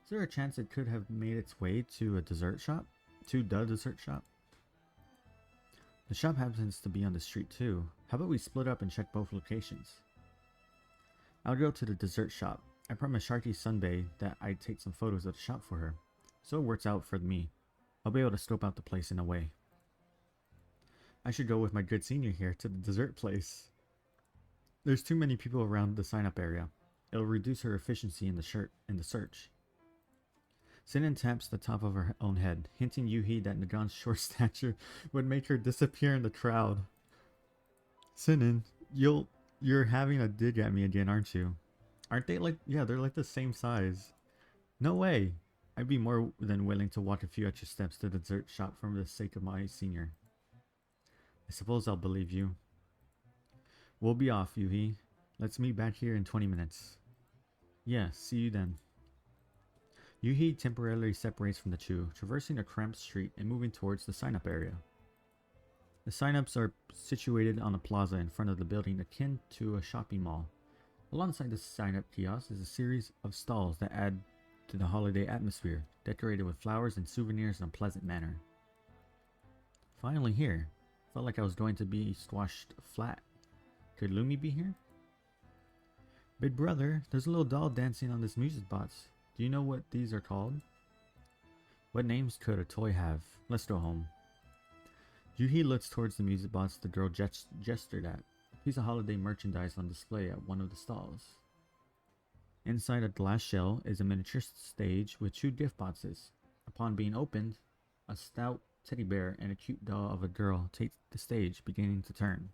Is there a chance it could have made its way to a dessert shop? To the dessert shop? The shop happens to be on the street too. How about we split up and check both locations? I'll go to the dessert shop. I promised Sharky Sunbae that I'd take some photos of the shop for her. So it works out for me. I'll be able to scope out the place in a way. I should go with my good senior here to the dessert place. There's too many people around the sign-up area. It'll reduce her efficiency in the search. Sinan taps the top of her own head, hinting Yuhi that Nagan's short stature would make her disappear in the crowd. Sinan, You're having a dig at me again, aren't you? Aren't they like, yeah, they're like the same size. No way. I'd be more than willing to walk a few extra steps to the dessert shop for the sake of my senior. I suppose I'll believe you. We'll be off, Yuhi. Let's meet back here in 20 minutes. Yeah, see you then. Yuhi temporarily separates from the Chu, traversing a cramped street and moving towards the sign-up area. The sign-ups are situated on a plaza in front of the building akin to a shopping mall. Alongside the sign-up kiosk is a series of stalls that add to the holiday atmosphere, decorated with flowers and souvenirs in a pleasant manner. Finally here. Felt like I was going to be squashed flat. Could Lumi be here? Big brother, there's a little doll dancing on this music box. Do you know what these are called? What names could a toy have? Let's go home. Yuhi looks towards the music box the girl gestured at. A piece of holiday merchandise on display at one of the stalls. Inside a glass shell is a miniature stage with 2 gift boxes. Upon being opened, a stout teddy bear and a cute doll of a girl take the stage, beginning to turn.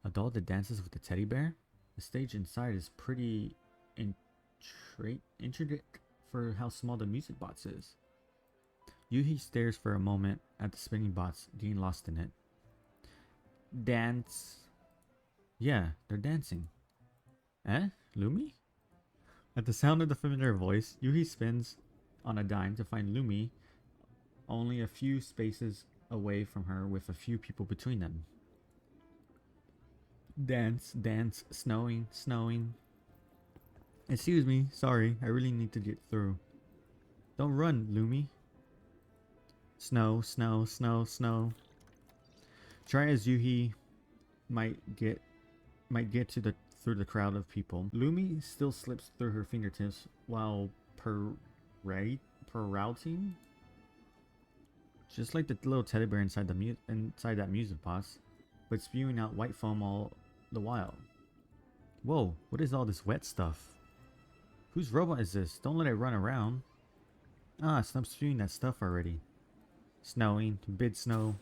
A doll that dances with a teddy bear? The stage inside is pretty intricate for how small the music box is. Yuhi stares for a moment at the spinning box, getting lost in it. Dance. Yeah, they're dancing. Eh? Lumi? At the sound of the familiar voice, Yuhi spins on a dime to find Lumi only a few spaces away from her with a few people between them. Dance, dance, snowing, snowing. Excuse me, sorry, I really need to get through. Don't run, Lumi. Snow, snow, snow, snow. Try as Yuhi might get to through the crowd of people. Lumi still slips through her fingertips while perrouting, just like the little teddy bear inside that music box, but spewing out white foam all the while. Whoa, what is all this wet stuff? Whose robot is this? Don't let it run around. Ah, stop spewing that stuff already. Snowing, bid snow.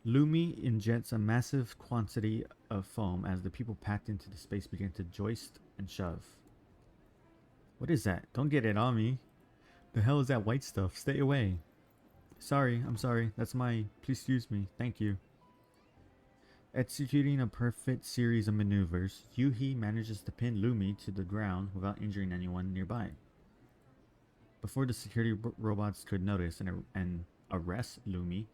Lumi injects a massive quantity of foam as the people packed into the space begin to joist and shove. What is that? Don't get it on me. The hell is that white stuff? Stay away. Sorry, I'm sorry. That's mine. Please excuse me. Thank you. Executing a perfect series of maneuvers, Yuhi manages to pin Lumi to the ground without injuring anyone nearby. Before the security robots could notice and arrest Lumi,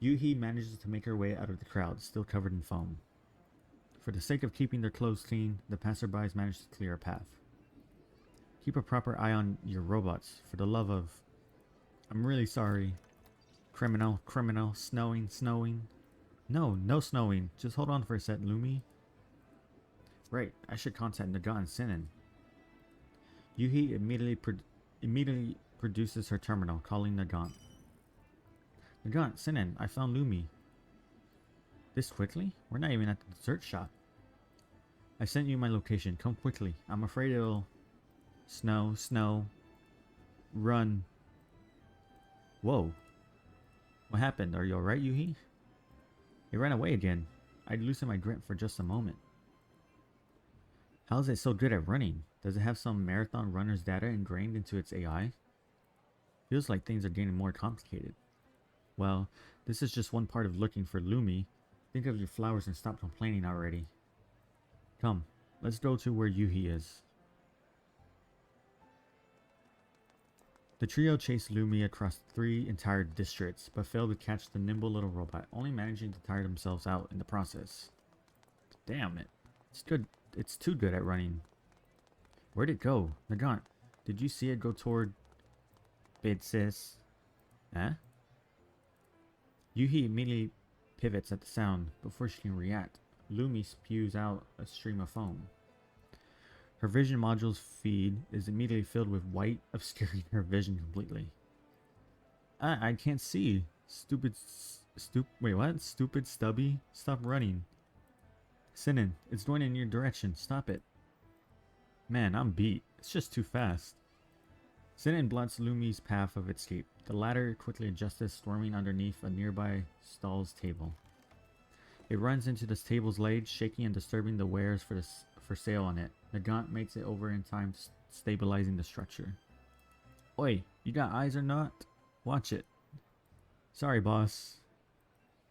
Yuhi manages to make her way out of the crowd, still covered in foam. For the sake of keeping their clothes clean, the passerbys manage to clear a path. Keep a proper eye on your robots, for the love of... I'm really sorry. Criminal, criminal, snowing, snowing. No, no snowing. Just hold on for a sec, Lumi. Right, I should contact Naga and Sinin. Yuhi immediately produces her terminal, calling Nagant. Nagant, Sinin, I found Lumi. This quickly? We're not even at the dessert shop. I sent you my location. Come quickly. I'm afraid it'll... Snow, snow. Run. Whoa. What happened? Are you alright, Yuhi? It ran away again. I'd loosen my grip for just a moment. How is it so good at running? Does it have some marathon runner's data ingrained into its AI? Feels like things are getting more complicated. Well, this is just one part of looking for Lumi. Think of your flowers and stop complaining already. Come, let's go to where Yuhi is. The trio chased Lumi across 3 entire districts, but failed to catch the nimble little robot, only managing to tire themselves out in the process. Damn it. It's good. It's too good at running. Where'd it go? Nagant, did you see it go toward... Bid sis? Huh? Yuhi immediately pivots at the sound. Before she can react, Lumi spews out a stream of foam. Her vision module's feed is immediately filled with white, obscuring her vision completely. I can't see. Wait, what? Stupid stubby? Stop running. Sinin, it's going in your direction. Stop it. Man, I'm beat. It's just too fast. Sinin blocks Lumi's path of escape. The latter quickly adjusts, swarming underneath a nearby stall's table. It runs into the table's ledge, shaking and disturbing the wares for sale on it. Nagant makes it over in time, stabilizing the structure. Oi, you got eyes or not? Watch it. Sorry, boss.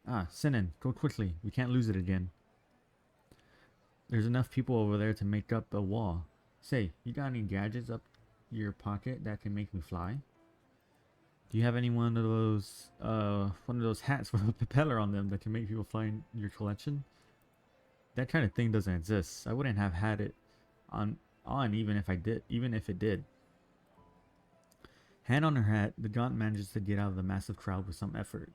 Ah, Sinan, go quickly. We can't lose it again. There's enough people over there to make up a wall. Say, you got any gadgets up your pocket that can make me fly? Do you have any one of those hats with a propeller on them that can make people fly in your collection? That kind of thing doesn't exist. I wouldn't have had it on even if it did. Hand on her hat, the Gaunt manages to get out of the massive crowd with some effort.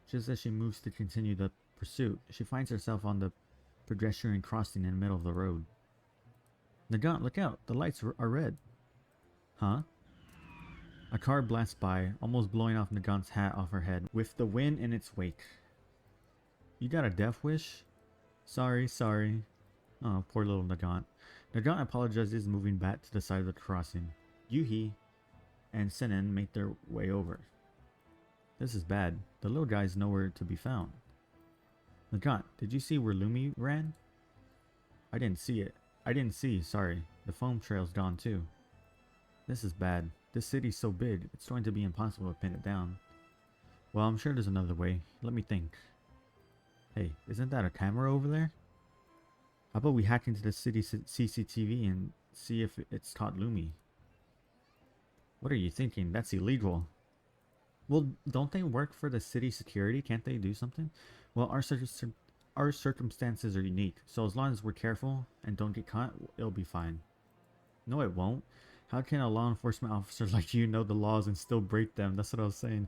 Just as she moves to continue the pursuit, she finds herself on the pedestrian crossing in the middle of the road. Nagant, look out! The lights are red. Huh? A car blasts by, almost blowing off Nagant's hat off her head, with the wind in its wake. You got a death wish? Sorry. Oh, poor little Nagant. Nagant apologizes, moving back to the side of the crossing. Yuhi and Sinan make their way over. This is bad. The little guy's nowhere to be found. Nagant, did you see where Lumi ran? I didn't see, sorry. The foam trail's gone too. This is bad. This city's so big, it's going to be impossible to pin it down. Well, I'm sure there's another way. Let me think. Hey, isn't that a camera over there? How about we hack into the city's CCTV and see if it's caught Lumi? What are you thinking? That's illegal. Well, don't they work for the city security? Can't they do something? Well, our circumstances are unique, so as long as we're careful and don't get caught, it'll be fine. No, it won't. How can a law enforcement officer like you know the laws and still break them? That's what I was saying.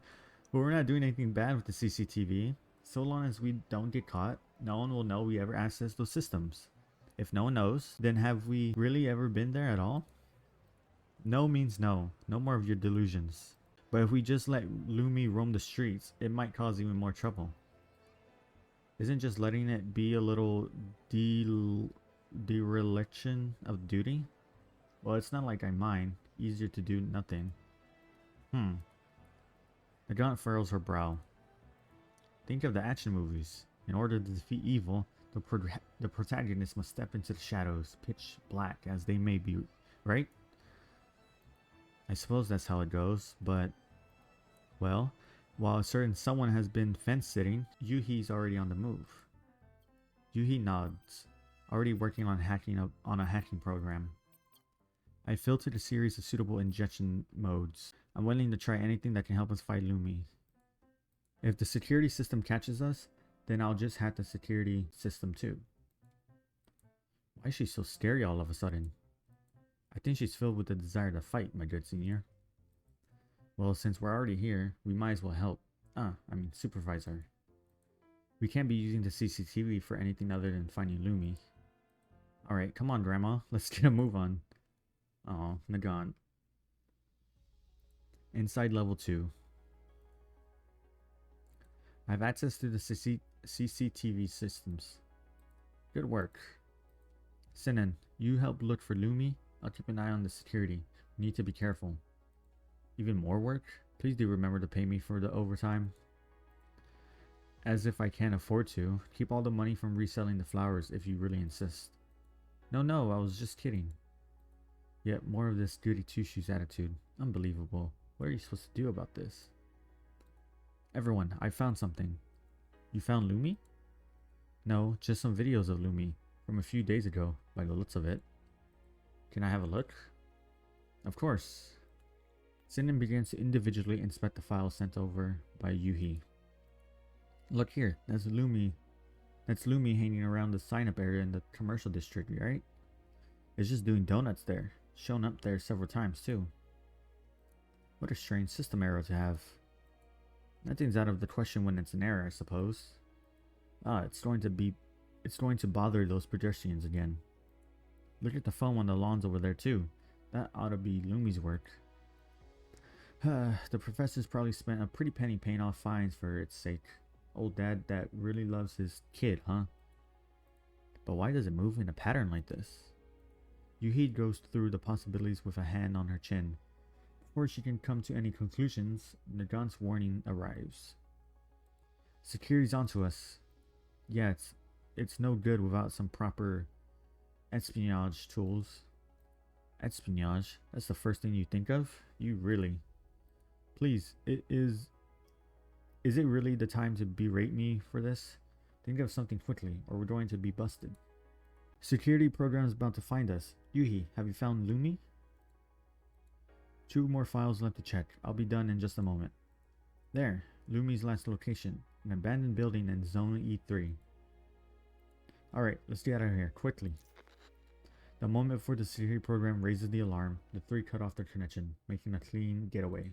But we're not doing anything bad with the CCTV. So long as we don't get caught, no one will know we ever accessed those systems. If no one knows, then have we really ever been there at all? No means no. No more of your delusions. But if we just let Lumi roam the streets, it might cause even more trouble. Isn't just letting it be a little dereliction of duty? Well, it's not like I mind. Easier to do nothing. Nagant furrows her brow. Think of the action movies. In order to defeat evil, the protagonist must step into the shadows, pitch black as they may be, right? I suppose that's how it goes, but... Well, while a certain someone has been fence-sitting, Yuhi's already on the move. Yuhi nods, already working on a hacking program. I filtered a series of suitable injection modes. I'm willing to try anything that can help us fight Lumi. If the security system catches us, then I'll just hack the security system too. Why is she so scary all of a sudden? I think she's filled with the desire to fight, my good senior. Well, since we're already here, we might as well help. Supervise her. We can't be using the CCTV for anything other than finding Lumi. Alright, come on, Grandma. Let's get a move on. Oh, Nagant. Inside level 2. I have access to the CCTV systems. Good work. Sinan, you help look for Lumi. I'll keep an eye on the security. We need to be careful. Even more work? Please do remember to pay me for the overtime. As if I can't afford to. Keep all the money from reselling the flowers if you really insist. No, I was just kidding. Yet more of this goody two-shoes attitude. Unbelievable. What are you supposed to do about this? Everyone, I found something. You found Lumi? No, just some videos of Lumi from a few days ago, by the looks of it. Can I have a look? Of course. Sinan begins to individually inspect the files sent over by Yuhi. Look here, that's Lumi. That's Lumi hanging around the sign-up area in the commercial district, right? It's just doing donuts there. Shown up there several times too. What a strange system error to have. Nothing's out of the question when it's an error, I suppose. It's going to bother those pedestrians again. Look at the foam on the lawns over there too. That ought to be Lumi's work. The professor's probably spent a pretty penny paying off fines for its sake. Old dad that really loves his kid, huh? But why does it move in a pattern like this? Yuhi goes through the possibilities with a hand on her chin. Before she can come to any conclusions, Nagant's warning arrives. Security's onto us. Yeah, it's no good without some proper espionage tools. Espionage? That's the first thing you think of? You really? Please, is it really the time to berate me for this? Think of something quickly, or we're going to be busted. Security program is about to find us. Yuhi, have you found Lumi? 2 more files left to check. I'll be done in just a moment. There, Lumi's last location. An abandoned building in Zone E3. Alright, let's get out of here, quickly. The moment before the security program raises the alarm, the 3 cut off their connection, making a clean getaway.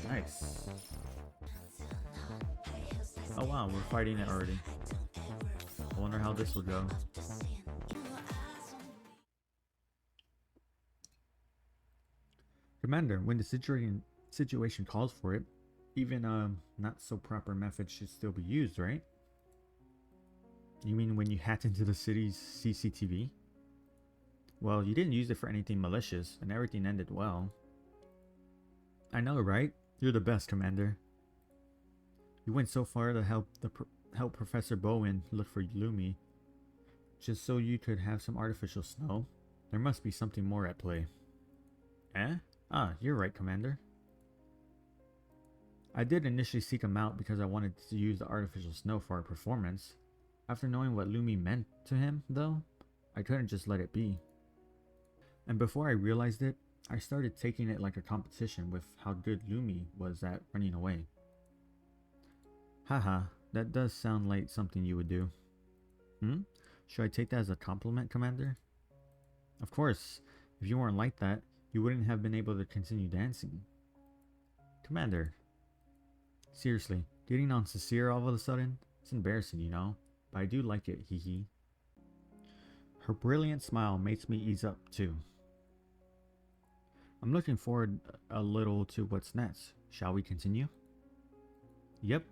Nice. Oh wow, we're fighting it already. I wonder how this will go. Commander, when the situation calls for it, even not so proper methods should still be used, right? You mean when you hacked into the city's CCTV? Well, you didn't use it for anything malicious, and everything ended well. I know, right? You're the best, Commander. You went so far to help Professor Bowen look for Lumi, just so you could have some artificial snow. There must be something more at play. Eh? Ah, you're right, Commander. I did initially seek him out because I wanted to use the artificial snow for our performance. After knowing what Lumi meant to him, though, I couldn't just let it be. And before I realized it, I started taking it like a competition with how good Lumi was at running away. Haha, that does sound like something you would do. Should I take that as a compliment, Commander? Of course, if you weren't like that, you wouldn't have been able to continue dancing. Commander. Seriously, getting on Cecile all of a sudden? It's embarrassing, you know, but I do like it, hee hee. Her brilliant smile makes me ease up, too. I'm looking forward a little to what's next. Shall we continue? Yep,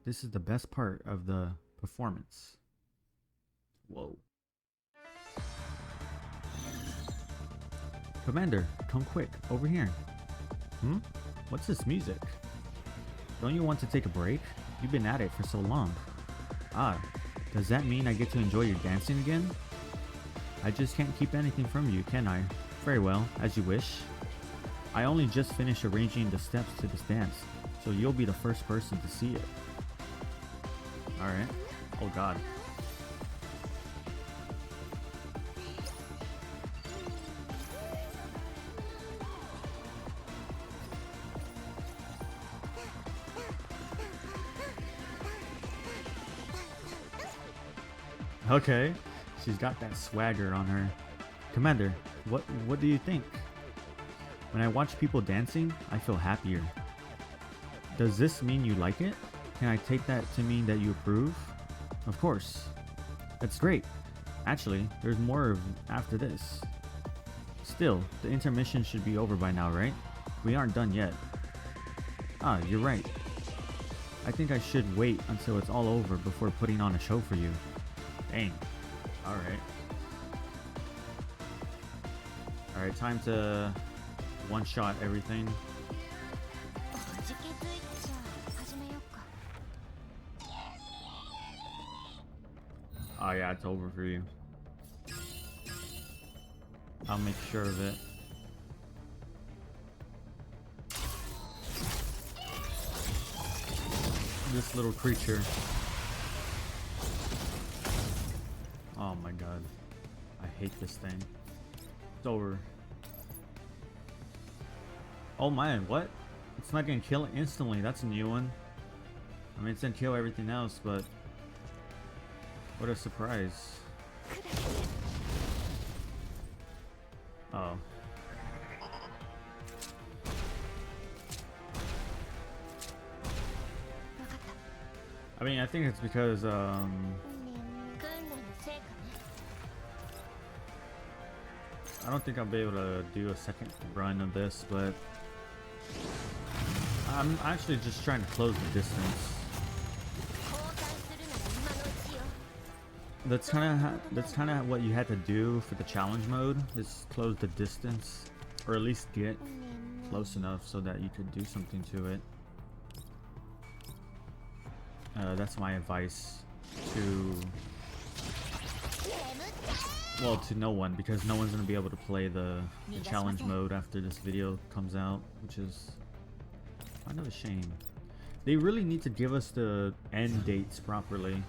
this is the best part of the performance. Whoa. Commander, come quick, over here. What's this music? Don't you want to take a break? You've been at it for so long. Ah, does that mean I get to enjoy your dancing again? I just can't keep anything from you, can I? Very well, as you wish. I only just finished arranging the steps to this dance, so you'll be the first person to see it. Alright. Oh god. Okay, she's got that swagger on her. Commander, what do you think? When I watch people dancing, I feel happier. Does this mean you like it? Can I take that to mean that you approve? Of course. That's great. Actually, there's more after this. Still, the intermission should be over by now, right? We aren't done yet. Ah, you're right. I think I should wait until it's all over before putting on a show for you. Dang. Alright. Alright, time to one-shot everything. Oh yeah, it's over for you. I'll make sure of it. This little creature. Oh my god. I hate this thing. It's over. Oh man, what? It's not gonna kill it instantly. That's a new one. I mean, it's gonna kill everything else, but what a surprise. Oh. I mean, I think it's because I don't think I'll be able to do a second run of this, but I'm actually just trying to close the distance. That's kind of what you had to do for the challenge mode, is close the distance, or at least get close enough so that you could do something to it. That's my advice to, well, to no one, because no one's gonna be able to play the challenge mode after this video comes out, which is kind of a shame. They really need to give us the end dates properly,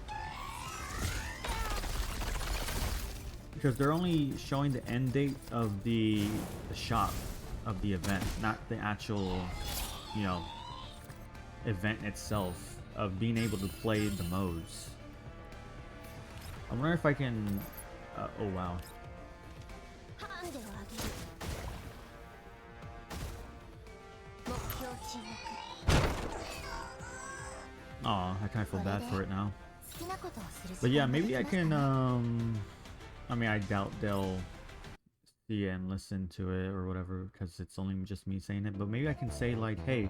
because they're only showing the end date of the shop of the event, not the actual, you know, event itself of being able to play the modes. I wonder if I can oh wow. Aw, I kind of feel bad for it now. But yeah, maybe I can, I mean, I doubt they'll see and listen to it or whatever, because it's only just me saying it. But maybe I can say like, hey,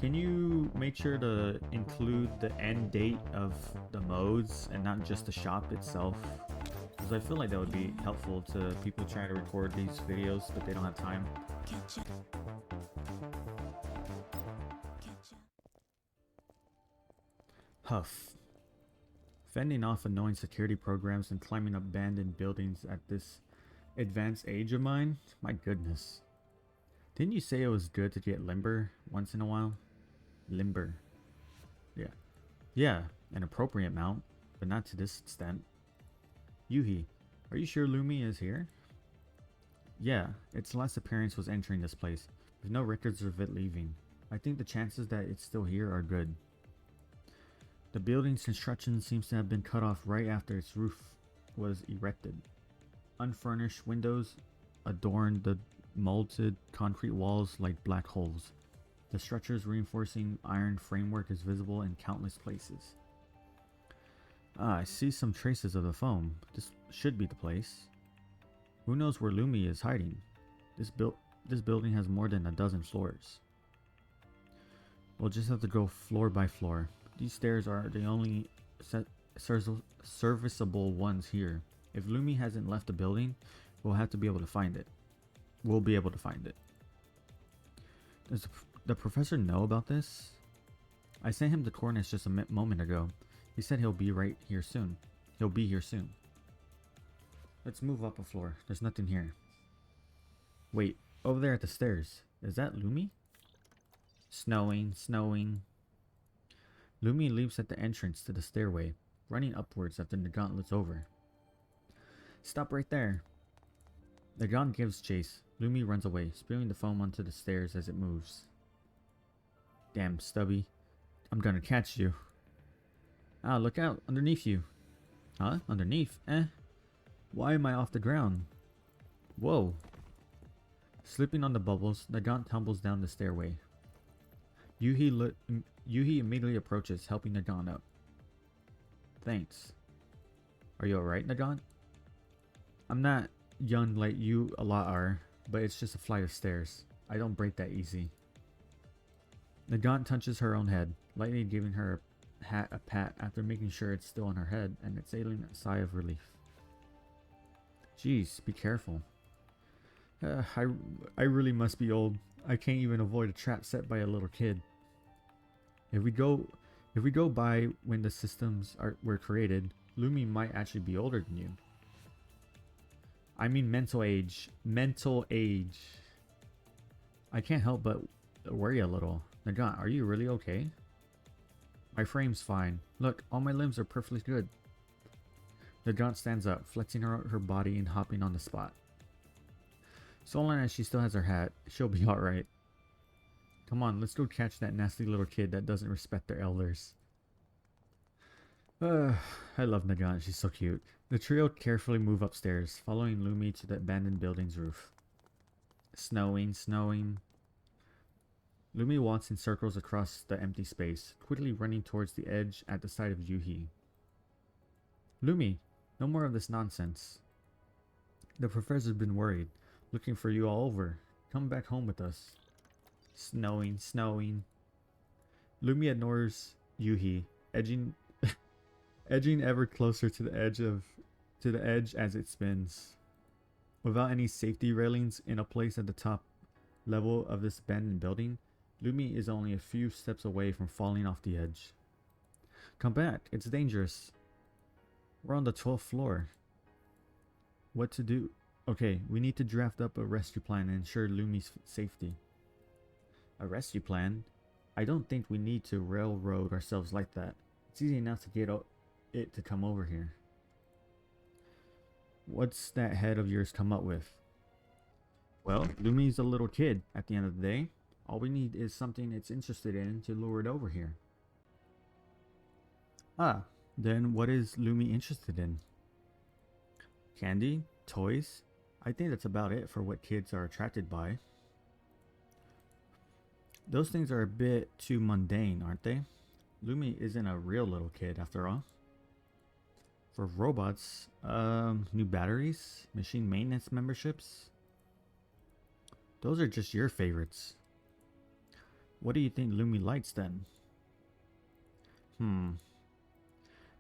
can you make sure to include the end date of the modes and not just the shop itself? Because I feel like that would be helpful to people trying to record these videos, but they don't have time. Huff. Fending off annoying security programs and climbing up abandoned buildings at this advanced age of mine? My goodness. Didn't you say it was good to get limber once in a while? Limber. Yeah. Yeah, an appropriate amount, but not to this extent. Yuhi, are you sure Lumi is here? Yeah, its last appearance was entering this place, with no records of it leaving. I think the chances that it's still here are good. The building's construction seems to have been cut off right after its roof was erected. Unfurnished windows adorned the molded concrete walls like black holes. The structure's reinforcing iron framework is visible in countless places. Ah, I see some traces of the foam. This should be the place. Who knows where Lumi is hiding? This building has more than a dozen floors. We'll just have to go floor by floor. These stairs are the only serviceable ones here. If Lumi hasn't left the building, we'll have to be able to find it. We'll be able to find it. Does the professor know about this? I sent him the coordinates just a moment ago. He said he'll be right here soon. He'll be here soon. Let's move up a floor. There's nothing here. Wait, over there at the stairs. Is that Lumi? Snowing, snowing. Lumi leaps at the entrance to the stairway, running upwards after Nagant looks over. Stop right there. Nagant gives chase. Lumi runs away, spewing the foam onto the stairs as it moves. Damn, Stubby. I'm gonna catch you. Ah, look out, underneath you. Huh? Underneath? Why am I off the ground? Whoa. Slipping on the bubbles, Nagant tumbles down the stairway. Yuhi immediately approaches, helping Nagant up. Thanks. Are you alright, Nagant? I'm not young like you a lot are, but it's just a flight of stairs. I don't break that easy. Nagant touches her own head, lightly giving her hat a pat after making sure it's still on her head and exhaling a sigh of relief. Jeez, be careful. I really must be old. I can't even avoid a trap set by a little kid. If we go by when the systems were created, Lumi might actually be older than you. I mean mental age. Mental age. I can't help but worry a little. Nagant, are you really okay? My frame's fine. Look, all my limbs are perfectly good. Nagant stands up, flexing her body and hopping on the spot. So long as she still has her hat, she'll be alright. Come on, let's go catch that nasty little kid that doesn't respect their elders. I love Nagant, she's so cute. The trio carefully move upstairs, following Lumi to the abandoned building's roof. Snowing, snowing. Lumi walks in circles across the empty space, quickly running towards the edge at the side of Yuhi. Lumi, no more of this nonsense. The professor's been worried, looking for you all over. Come back home with us. Snowing, snowing. Lumi ignores Yuhi, edging ever closer to the edge as it spins. Without any safety railings in a place at the top level of this abandoned building, Lumi is only a few steps away from falling off the edge. Come back. It's dangerous. We're on the 12th floor. What to do? Okay, we need to draft up a rescue plan and ensure Lumi's safety. A rescue plan? I don't think we need to railroad ourselves like that. It's easy enough to get it to come over here. What's that head of yours come up with? Well, Lumi's a little kid at the end of the day. All we need is something it's interested in to lure it over here. Ah, then what is Lumi interested in? Candy? Toys? I think that's about it for what kids are attracted by. Those things are a bit too mundane, aren't they? Lumi isn't a real little kid after all. For robots, new batteries, machine maintenance memberships. Those are just your favorites. What do you think Lumi likes then?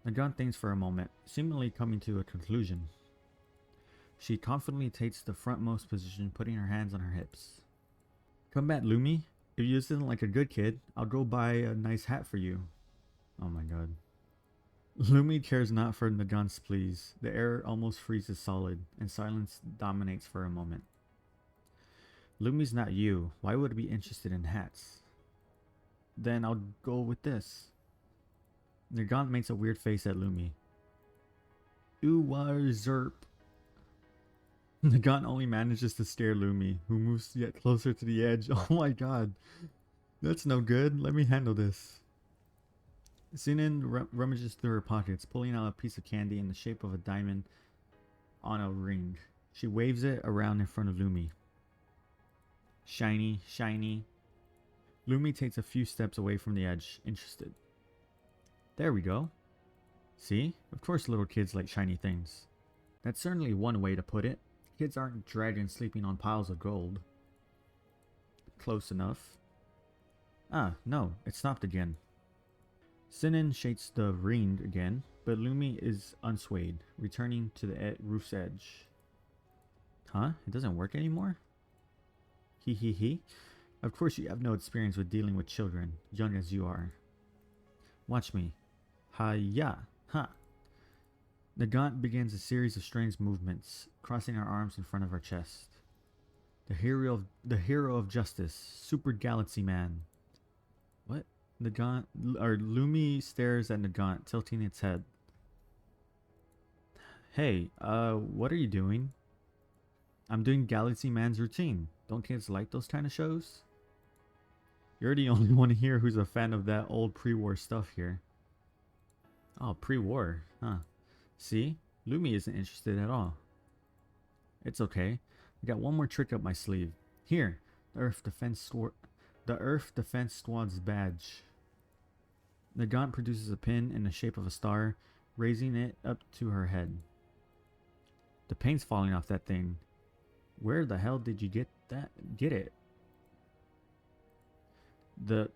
Nagant thinks for a moment, seemingly coming to a conclusion. She confidently takes the frontmost position, putting her hands on her hips. Come back, Lumi. If you listen like a good kid, I'll go buy a nice hat for you. Oh my god. Lumi cares not for Nagant's pleas. The air almost freezes solid, and silence dominates for a moment. Lumi's not you. Why would it be interested in hats? Then I'll go with this. Nagant makes a weird face at Lumi. Ooh, zerp. Nagant only manages to stare Lumi, who moves yet closer to the edge. Oh my god. That's no good. Let me handle this. Sinin rummages through her pockets, pulling out a piece of candy in the shape of a diamond on a ring. She waves it around in front of Lumi. Shiny, shiny. Lumi takes a few steps away from the edge, interested. There we go. See? Of course little kids like shiny things. That's certainly one way to put it. Kids aren't dragons sleeping on piles of gold. Close enough. Ah, no, it stopped again. Sinin shakes the ring again, but Lumi is unswayed, returning to the roof's edge. Huh? It doesn't work anymore? Hee hee hee. Of course you have no experience with dealing with children, young as you are. Watch me. Ha-ya! Ha! Nagant begins a series of strange movements, crossing her arms in front of her chest. The hero of justice, Super Galaxy Man. What? Lumi stares at Nagant, tilting its head. Hey, what are you doing? I'm doing Galaxy Man's routine. Don't kids like those kind of shows? You're the only one here who's a fan of that old pre-war stuff here. Oh, pre-war, huh? See? Lumi isn't interested at all. It's okay. I got one more trick up my sleeve. Here, the Earth Defense Squad's badge. Nagant produces a pin in the shape of a star, raising it up to her head. The paint's falling off that thing. Where the hell did you get it? The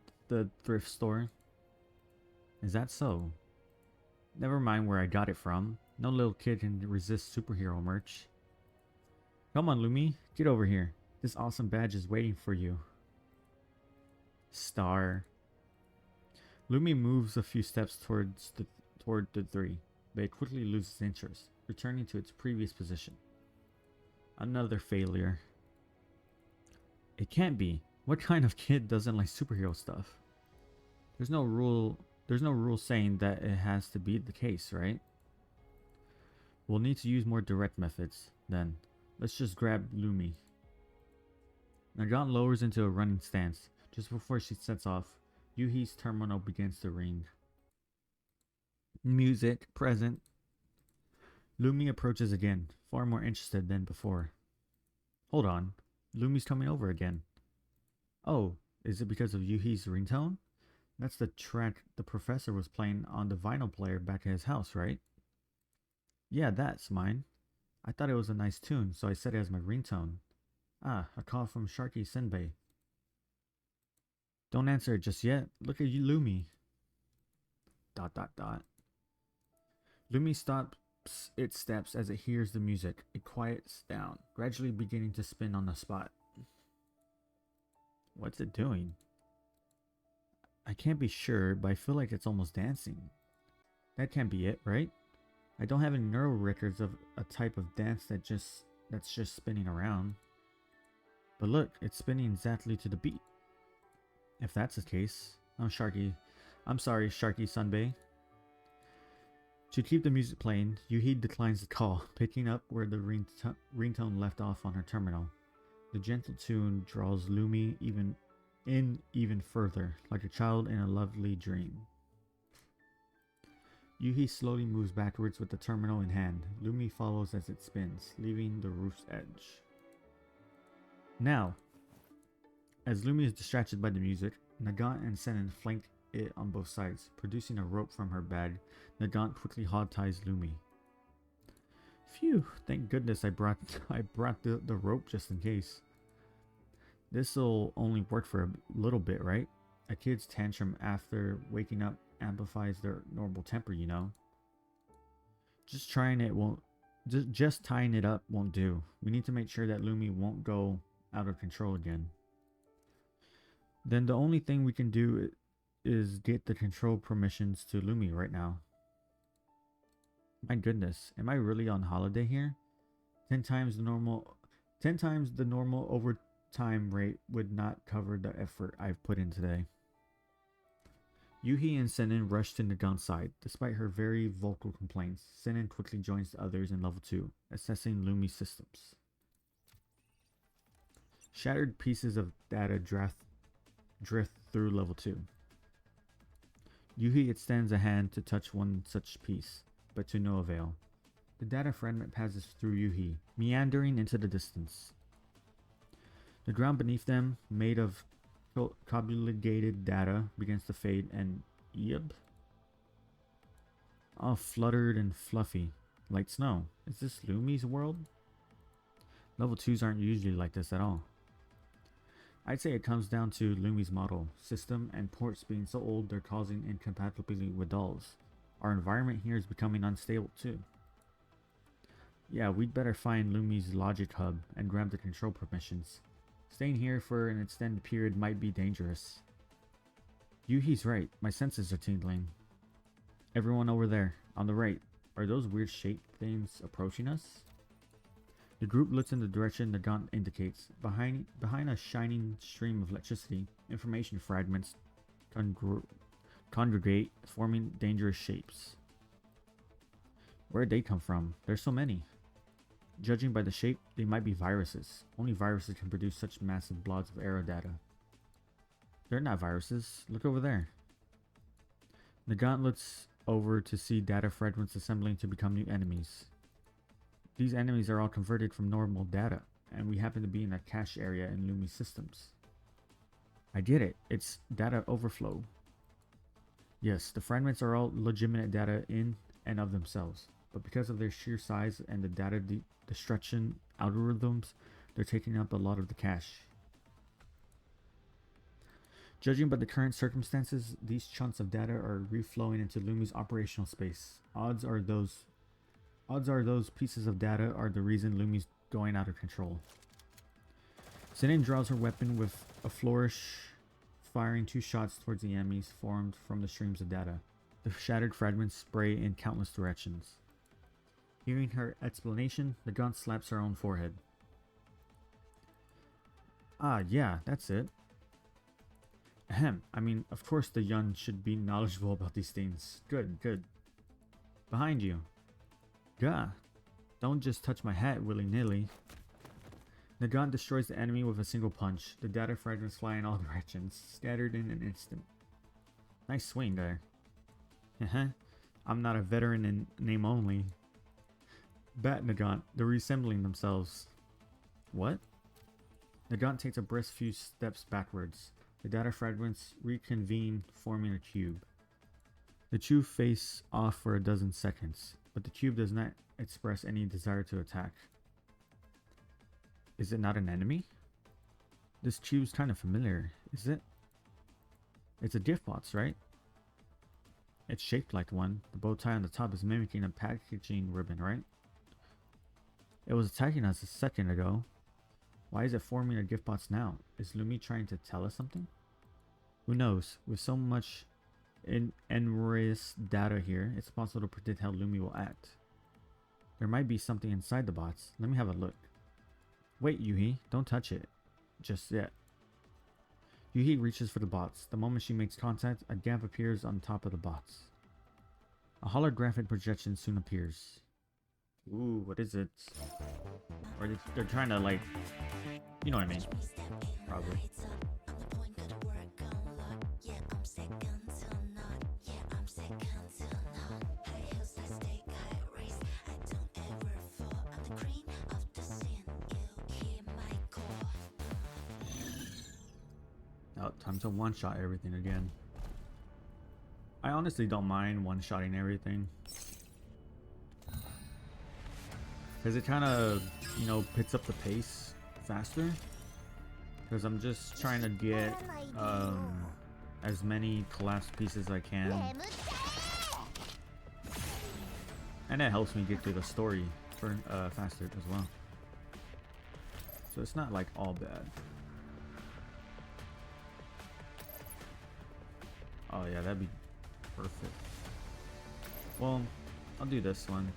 thrift store. Is that so? Never mind where I got it from. No little kid can resist superhero merch. Come on, Lumi. Get over here. This awesome badge is waiting for you. Star. Lumi moves a few steps toward the three, but it quickly loses interest, returning to its previous position. Another failure. It can't be. What kind of kid doesn't like superhero stuff? There's no rule saying that it has to be the case, right? We'll need to use more direct methods, then. Let's just grab Lumi. Nagant lowers into a running stance. Just before she sets off, Yuhi's terminal begins to ring. Music present. Lumi approaches again, far more interested than before. Hold on. Lumi's coming over again. Oh, is it because of Yuhi's ringtone? That's the track the professor was playing on the vinyl player back at his house, right? Yeah, that's mine. I thought it was a nice tune, so I set it as my ringtone. Ah, a call from Sharky Senbei. Don't answer it just yet. Look at you, Lumi. ... Lumi stops its steps as it hears the music. It quiets down, gradually beginning to spin on the spot. What's it doing? I can't be sure, but I feel like it's almost dancing. That can't be it, right? I don't have any neural records of a type of dance that's just spinning around. But look, it's spinning exactly to the beat. If that's the case, I'm sorry, Sharky Sunbay. To keep the music playing, Yuhi declines the call, picking up where the ringtone left off on her terminal. The gentle tune draws Lumi even further, like a child in a lovely dream. Yuhi slowly moves backwards with the terminal in hand. Lumi follows as it spins, leaving the roof's edge. Now, as Lumi is distracted by the music, Nagant and Senin flank it on both sides. Producing a rope from her bag, Nagant quickly hog-ties Lumi. Phew, thank goodness I brought the rope just in case. This'll only work for a little bit, right? A kid's tantrum after waking up amplifies their normal temper, you know. Just tying it up won't do. We need to make sure that Lumi won't go out of control again. Then the only thing we can do is get the control permissions to Lumi right now. My goodness, am I really on holiday here? 10 times the normal overtime rate would not cover the effort I've put in today. Yuhi and Senin rush to Nagant's side. Despite her very vocal complaints, Senin quickly joins the others in level 2, assessing Lumi's systems. Shattered pieces of data drift through level 2. Yuhi extends a hand to touch one such piece, but to no avail. The data fragment passes through Yuhi, meandering into the distance. The ground beneath them, made of cobulated data, begins to fade and all fluttered and fluffy, like snow. Is this Lumi's world? Level 2s aren't usually like this at all. I'd say it comes down to Lumi's model, system, and ports being so old they're causing incompatibility with dolls. Our environment here is becoming unstable too. Yeah, we'd better find Lumi's logic hub and grab the control permissions. Staying here for an extended period might be dangerous. Yuhi's right, my senses are tingling. Everyone over there, on the right, are those weird shaped things approaching us? The group looks in the direction Nagant indicates. Behind a shining stream of electricity, information fragments congregate, forming dangerous shapes. Where'd they come from? There's so many. Judging by the shape, they might be viruses. Only viruses can produce such massive blobs of error data. They're not viruses. Look over there. Nagant looks over to see data fragments assembling to become new enemies. These enemies are all converted from normal data, and we happen to be in a cache area in Lumi's systems. I get it. It's data overflow. Yes, the fragments are all legitimate data in and of themselves, but because of their sheer size and the data destruction algorithms, they're taking up a lot of the cache. Judging by the current circumstances, these chunks of data are reflowing into Lumi's operational space. Odds are those pieces of data are the reason Lumi's going out of control. Senin draws her weapon with a flourish, firing 2 shots towards the enemies formed from the streams of data. The shattered fragments spray in countless directions. Hearing her explanation, the gun slaps her own forehead. Ah, yeah, that's it. Ahem, I mean, of course the young should be knowledgeable about these things. Good, good. Behind you. Gah, don't just touch my hat willy-nilly. Nagant destroys the enemy with a single punch. The data fragments fly in all directions, scattered in an instant. Nice swing there. I'm not a veteran in name only. Bat Nagant, they're reassembling themselves. What? Nagant takes a brisk few steps backwards. The data fragments reconvene, forming a cube. The two face off for a dozen seconds, but the cube does not express any desire to attack. Is it not an enemy? This cube's kind of familiar, is it? It's a gift box, right? It's shaped like one. The bow tie on the top is mimicking a packaging ribbon, right? It was attacking us a second ago. Why is it forming a gift box now? Is Lumi trying to tell us something? Who knows? With so much In Enri's data here, it's possible to predict how Lumi will act. There might be something inside the bots. Let me have a look. Wait, Yuhi, don't touch it. Just yet. Yuhi reaches for the bots. The moment she makes contact, a gap appears on top of the bots. A holographic projection soon appears. Ooh, what is it? Or they're trying to, like, you know what I mean. Probably. Oh, time to one-shot everything again. I honestly don't mind one-shotting everything. Because it kind of, you know, picks up the pace faster. Because I'm just trying to get as many collapsed pieces as I can. And it helps me get through the story for, faster as well. So it's not like all bad. Oh yeah, that'd be perfect. Well, I'll do this one.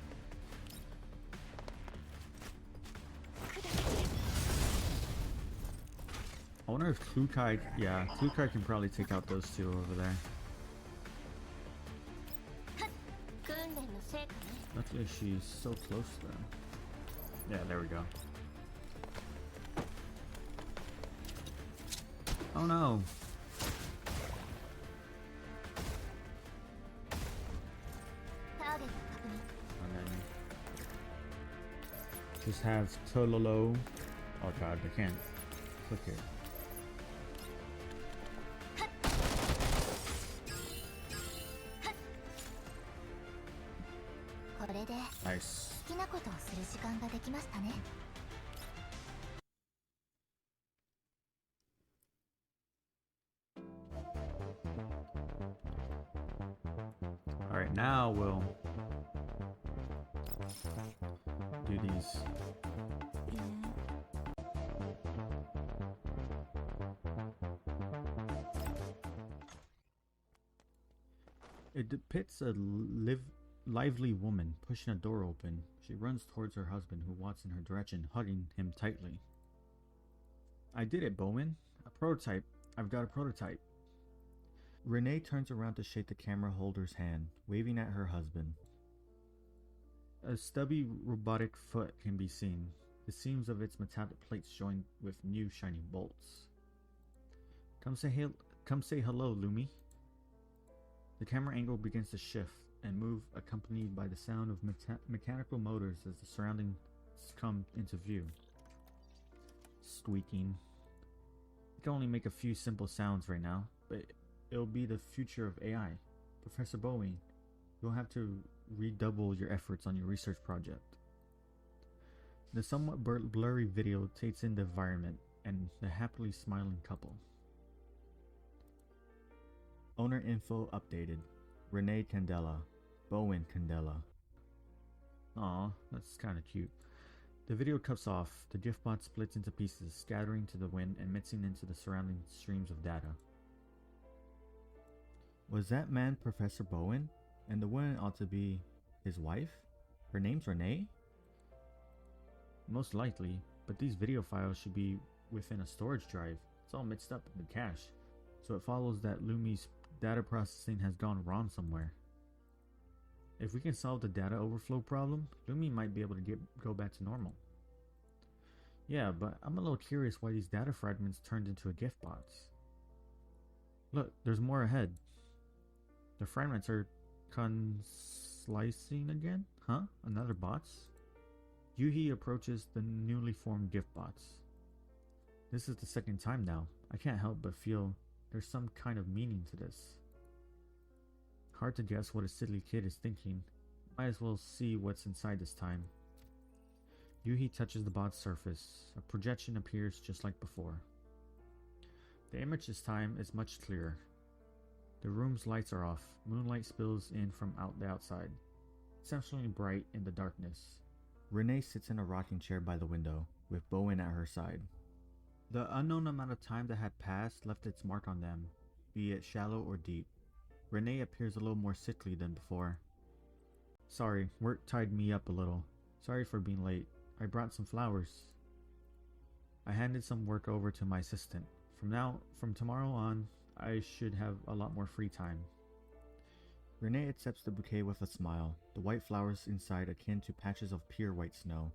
I wonder if Klukai, yeah, Klukai can probably take out those two over there. Luckily she's so close to them. Yeah, there we go. Oh no! And then just have Tololo. Oh god, I can't click it. Nice. Alright, now we'll do these. It depicts a lively woman pushing a door open. She runs towards her husband, who walks in her direction, hugging him tightly. I did it, Bowen. A prototype. I've got a prototype. Renee turns around to shake the camera holder's hand, waving at her husband. A stubby robotic foot can be seen, the seams of its metallic plates joined with new shining bolts. Come say hello, Lumi. The camera angle begins to shift and move, accompanied by the sound of mechanical motors as the surroundings come into view. Squeaking. You can only make a few simple sounds right now, but it'll be the future of AI. Professor Bowen, you'll have to redouble your efforts on your research project. The somewhat blurry video takes in the environment and the happily smiling couple. Owner info updated. Renee Candela. Bowen Candela. Aw, that's kinda cute. The video cuts off. The gift bot splits into pieces, scattering to the wind and mixing into the surrounding streams of data. Was that man Professor Bowen? And the woman ought to be his wife? Her name's Renee? Most likely, but these video files should be within a storage drive. It's all mixed up in the cache, so it follows that Lumi's data processing has gone wrong somewhere. If we can solve the data overflow problem, Lumi might be able to go back to normal. Yeah, but I'm a little curious why these data fragments turned into a gift box. Look, there's more ahead. The fragments are slicing again? Huh? Another bots? Yuhi approaches the newly formed gift bots. This is the second time now. I can't help but feel there's some kind of meaning to this. Hard to guess what a silly kid is thinking. Might as well see what's inside this time. Yuhi touches the bot's surface. A projection appears just like before. The image this time is much clearer. The room's lights are off. Moonlight spills in from the outside, exceptionally bright in the darkness. Renee sits in a rocking chair by the window, with Bowen at her side. The unknown amount of time that had passed left its mark on them, be it shallow or deep. Renee appears a little more sickly than before. Sorry, work tied me up a little. Sorry for being late. I brought some flowers. I handed some work over to my assistant. From tomorrow on, I should have a lot more free time. Renee accepts the bouquet with a smile, the white flowers inside akin to patches of pure white snow.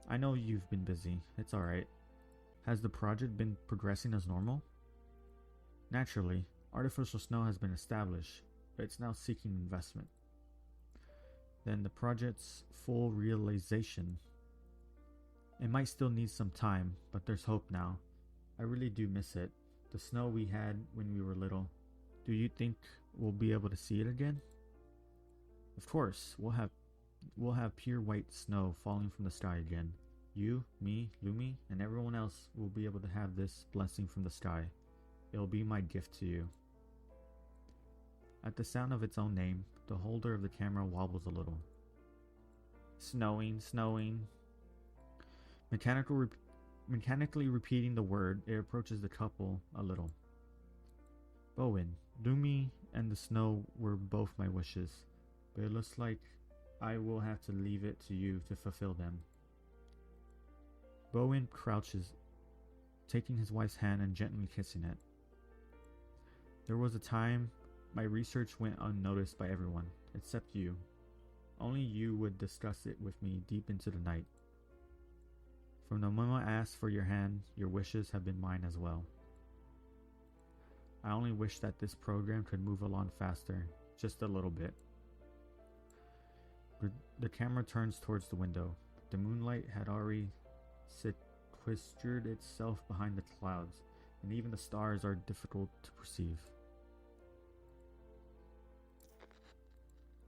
I know you've been busy. It's alright. Has the project been progressing as normal? Naturally, artificial snow has been established, but it's now seeking investment. Then the project's full realization. It might still need some time, but there's hope now. I really do miss it. The snow we had when we were little. Do you think we'll be able to see it again? Of course, we'll have pure white snow falling from the sky again. You, me, Lumi, and everyone else will be able to have this blessing from the sky. It'll be my gift to you. At the sound of its own name, the holder of the camera wobbles a little. Snowing, snowing. Mechanically repeating the word, it approaches the couple a little. Bowen, Lumi, and the snow were both my wishes, but it looks like I will have to leave it to you to fulfill them. Bowen crouches, taking his wife's hand and gently kissing it. There was a time my research went unnoticed by everyone, except you. Only you would discuss it with me deep into the night. From the moment I asked for your hand, your wishes have been mine as well. I only wish that this program could move along faster, just a little bit. The camera turns towards the window. The moonlight had already sequestered itself behind the clouds, and even the stars are difficult to perceive.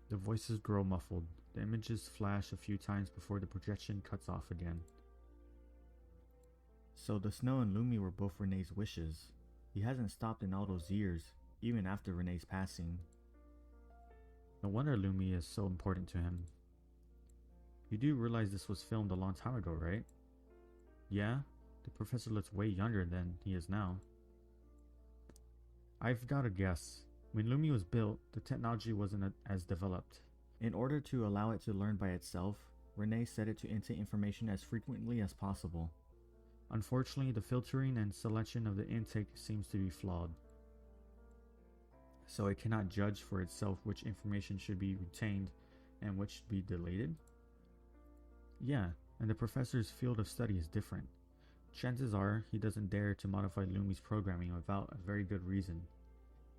The voices grow muffled. The images flash a few times before the projection cuts off again. So the snow and Lumi were both Renee's wishes. He hasn't stopped in all those years, even after Renee's passing. No wonder Lumi is so important to him. You do realize this was filmed a long time ago, right? Yeah, the professor looks way younger than he is now. I've got a guess. When Lumi was built, the technology wasn't as developed. In order to allow it to learn by itself, Renee set it to intake information as frequently as possible. Unfortunately, the filtering and selection of the intake seems to be flawed. So it cannot judge for itself which information should be retained and which should be deleted? Yeah, and the professor's field of study is different. Chances are he doesn't dare to modify Lumi's programming without a very good reason,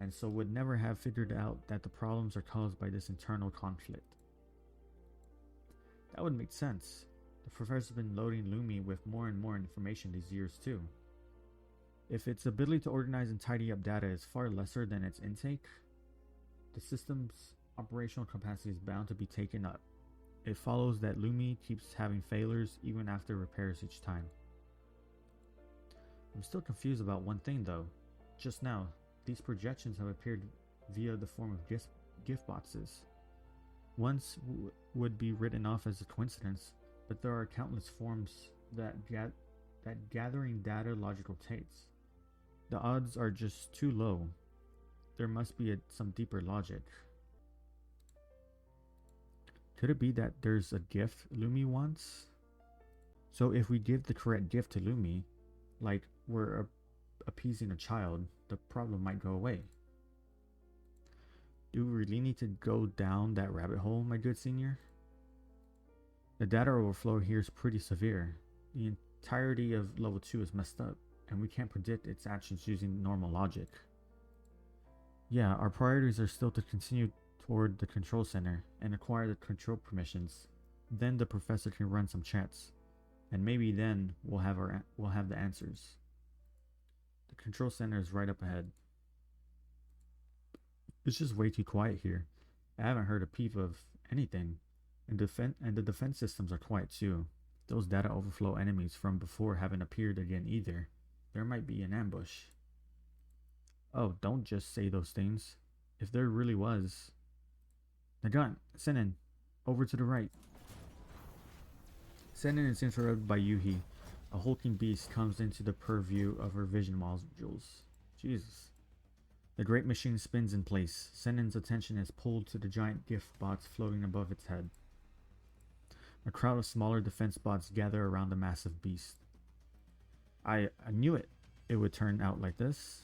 and so would never have figured out that the problems are caused by this internal conflict. That would make sense. The professor's been loading Lumi with more and more information these years too. If its ability to organize and tidy up data is far lesser than its intake, the system's operational capacity is bound to be taken up. It follows that Lumi keeps having failures even after repairs each time. I'm still confused about one thing though. Just now, these projections have appeared via the form of gift boxes. Once would be written off as a coincidence, but there are countless forms that gathering data logical takes. The odds are just too low. There must be some deeper logic. Could it be that there's a gift Lumi wants? So if we give the correct gift to Lumi, like we're appeasing a child, the problem might go away. Do we really need to go down that rabbit hole, my good senior? The data overflow here is pretty severe. The entirety of level 2 is messed up, and we can't predict its actions using normal logic. Yeah, our priorities are still to continue toward the control center and acquire the control permissions. Then the professor can run some checks, and maybe then we'll have the answers. The control center is right up ahead. It's just way too quiet here. I haven't heard a peep of anything. And the defense systems are quiet too. Those data overflow enemies from before haven't appeared again either. There might be an ambush. Oh, don't just say those things. If there really was... Nagant, Senin, over to the right. Senin is interrupted by Yuhi. A hulking beast comes into the purview of her vision modules. Jesus. The great machine spins in place. Sennin's attention is pulled to the giant gift bots floating above its head. A crowd of smaller defense bots gather around the massive beast. I knew it. It would turn out like this.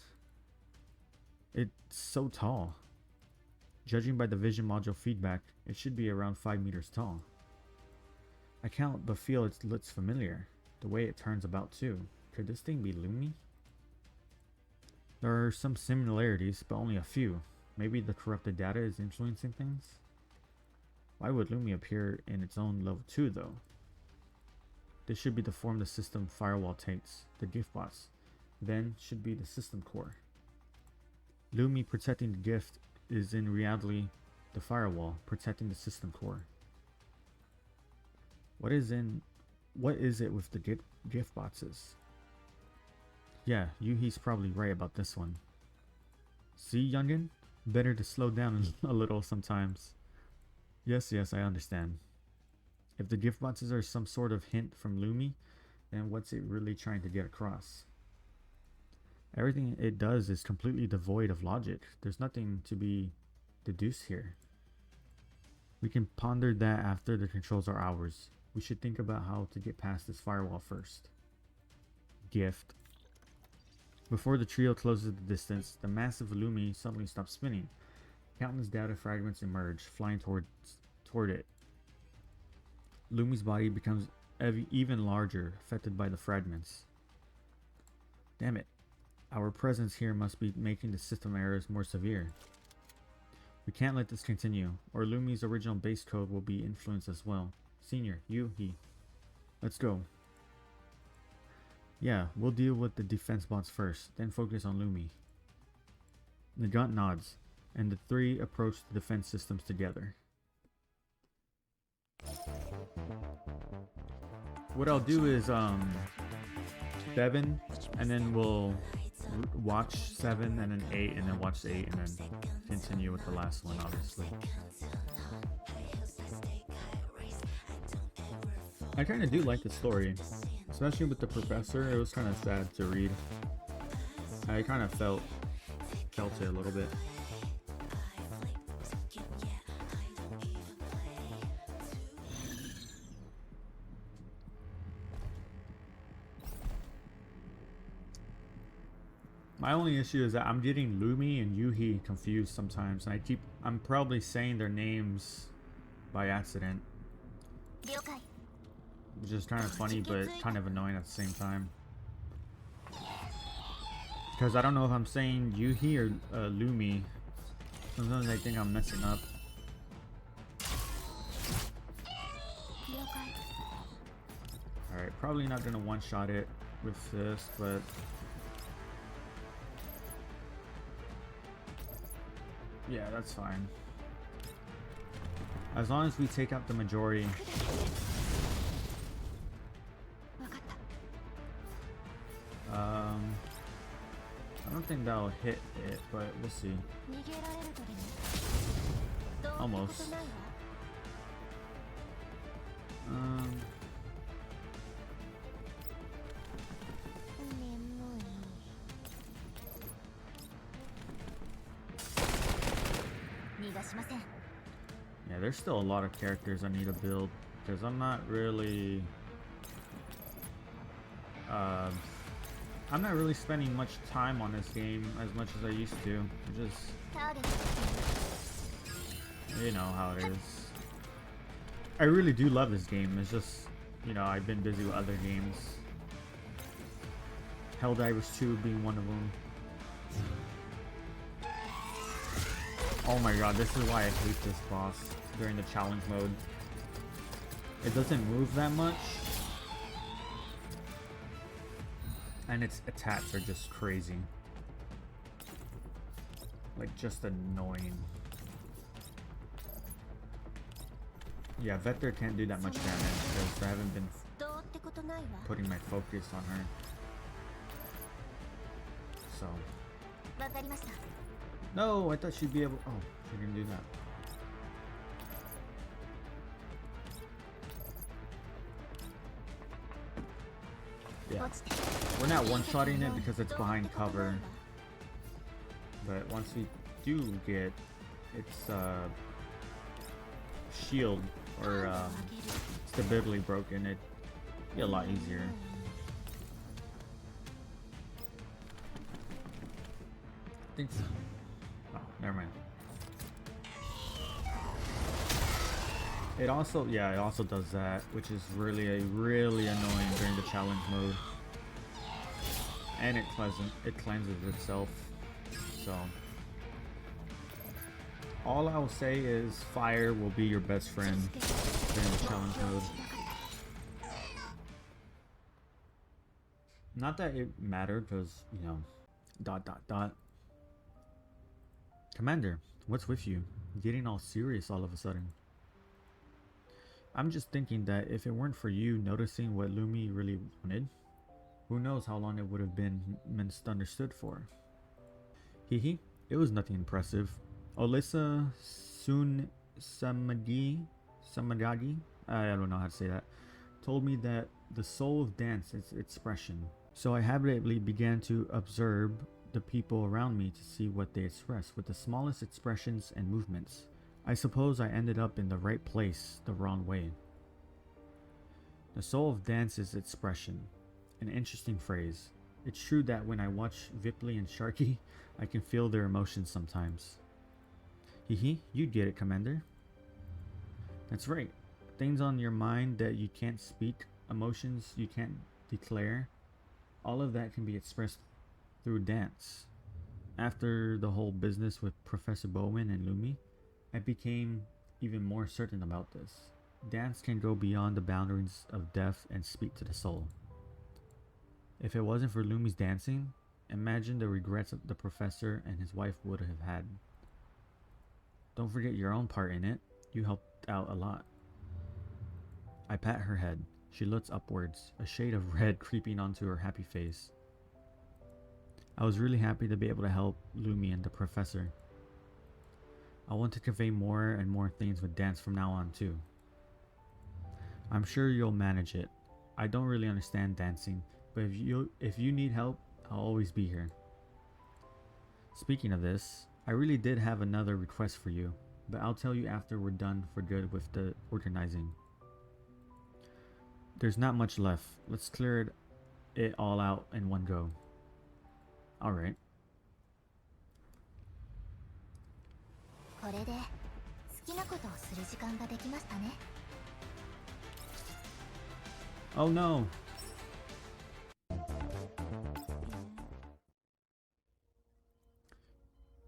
It's so tall. Judging by the vision module feedback, it should be around 5 meters tall. I can't but feel it looks familiar. The way it turns about too. Could this thing be Lumi? There are some similarities, but only a few. Maybe the corrupted data is influencing things? Why would Lumi appear in its own level 2 though? This should be the form the system firewall takes, the gift bots. Then should be the system core. Lumi protecting the gift is in reality the firewall protecting the system core. What is it with the gift boxes? Yeah, Yuhi's probably right about this one. See, youngin? Better to slow down a little sometimes. Yes, I understand. If the gift boxes are some sort of hint from Lumi, then what's it really trying to get across? Everything it does is completely devoid of logic. There's nothing to be deduced here. We can ponder that after the controls are ours. We should think about how to get past this firewall first. Gift. Before the trio closes the distance, the massive Lumi suddenly stops spinning. Countless data fragments emerge, flying toward it. Lumi's body becomes even larger, affected by the fragments. Damn it. Our presence here must be making the system errors more severe. We can't let this continue, or Lumi's original base code will be influenced as well. Senior, you, he. Let's go. Yeah, we'll deal with the defense bots first, then focus on Lumi. Nagant nods, and the three approach the defense systems together. What I'll do is 7, and then we'll watch 7 and then 8 and then watch 8 and then continue with the last one, obviously. I kind of do like the story, especially with the professor. It was kind of sad to read. I kind of felt it a little bit. My only issue is that I'm getting Lumi and Yuhi confused sometimes, and I'm probably saying their names by accident. Which is kind of funny, but kind of annoying at the same time. Because I don't know if I'm saying Yuhi or Lumi. Sometimes I think I'm messing up. Alright, probably not gonna one-shot it with this, but... yeah, that's fine. As long as we take out the majority. I don't think that'll hit it, but we'll see. Almost. Yeah, there's still a lot of characters I need to build because I'm not really spending much time on this game as much as I used to. You know how it is. I really do love this game. It's just, you know, I've been busy with other games. Helldivers 2 being one of them. Oh my god, this is why I hate this boss during the challenge mode. It doesn't move that much. And its attacks are just crazy. Like, just annoying. Yeah, Vector can't do that much damage because I haven't been putting my focus on her. So. No, I thought she'd be able... oh, she can do that. Yeah. We're not one-shotting it because it's behind cover. but once we do get its shield or stability broken, it'd be a lot easier. I think so. Oh, never mind. It also, yeah, it also does that, which is really annoying during the challenge mode. And it cleanses itself. So all I will say is fire will be your best friend during the challenge mode. Not that it mattered, because, you know, ... Commander, what's with you? Getting all serious all of a sudden. I'm just thinking that if it weren't for you noticing what Lumi really wanted, who knows how long it would have been misunderstood for. Hehe, it was nothing impressive. Olisa Samadagi, I don't know how to say that, told me that the soul of dance is expression. So I habitually began to observe the people around me to see what they express with the smallest expressions and movements. I suppose I ended up in the right place the wrong way. The soul of dance is expression. An interesting phrase. It's true that when I watch Vipley and Sharky, I can feel their emotions sometimes. Hehe, you'd get it, Commander. That's right. Things on your mind that you can't speak, emotions you can't declare, all of that can be expressed through dance. After the whole business with Professor Bowen and Lumi, I became even more certain about this. Dance can go beyond the boundaries of death and speak to the soul. If it wasn't for Lumi's dancing, imagine the regrets the professor and his wife would have had. Don't forget your own part in it. You helped out a lot. I pat her head. She looks upwards, a shade of red creeping onto her happy face. I was really happy to be able to help Lumi and the professor. I want to convey more and more things with dance from now on too. I'm sure you'll manage it. I don't really understand dancing, but if you need help, I'll always be here. Speaking of this, I really did have another request for you, but I'll tell you after we're done for good with the organizing. There's not much left. Let's clear it all out in one go. Alright. Oh no!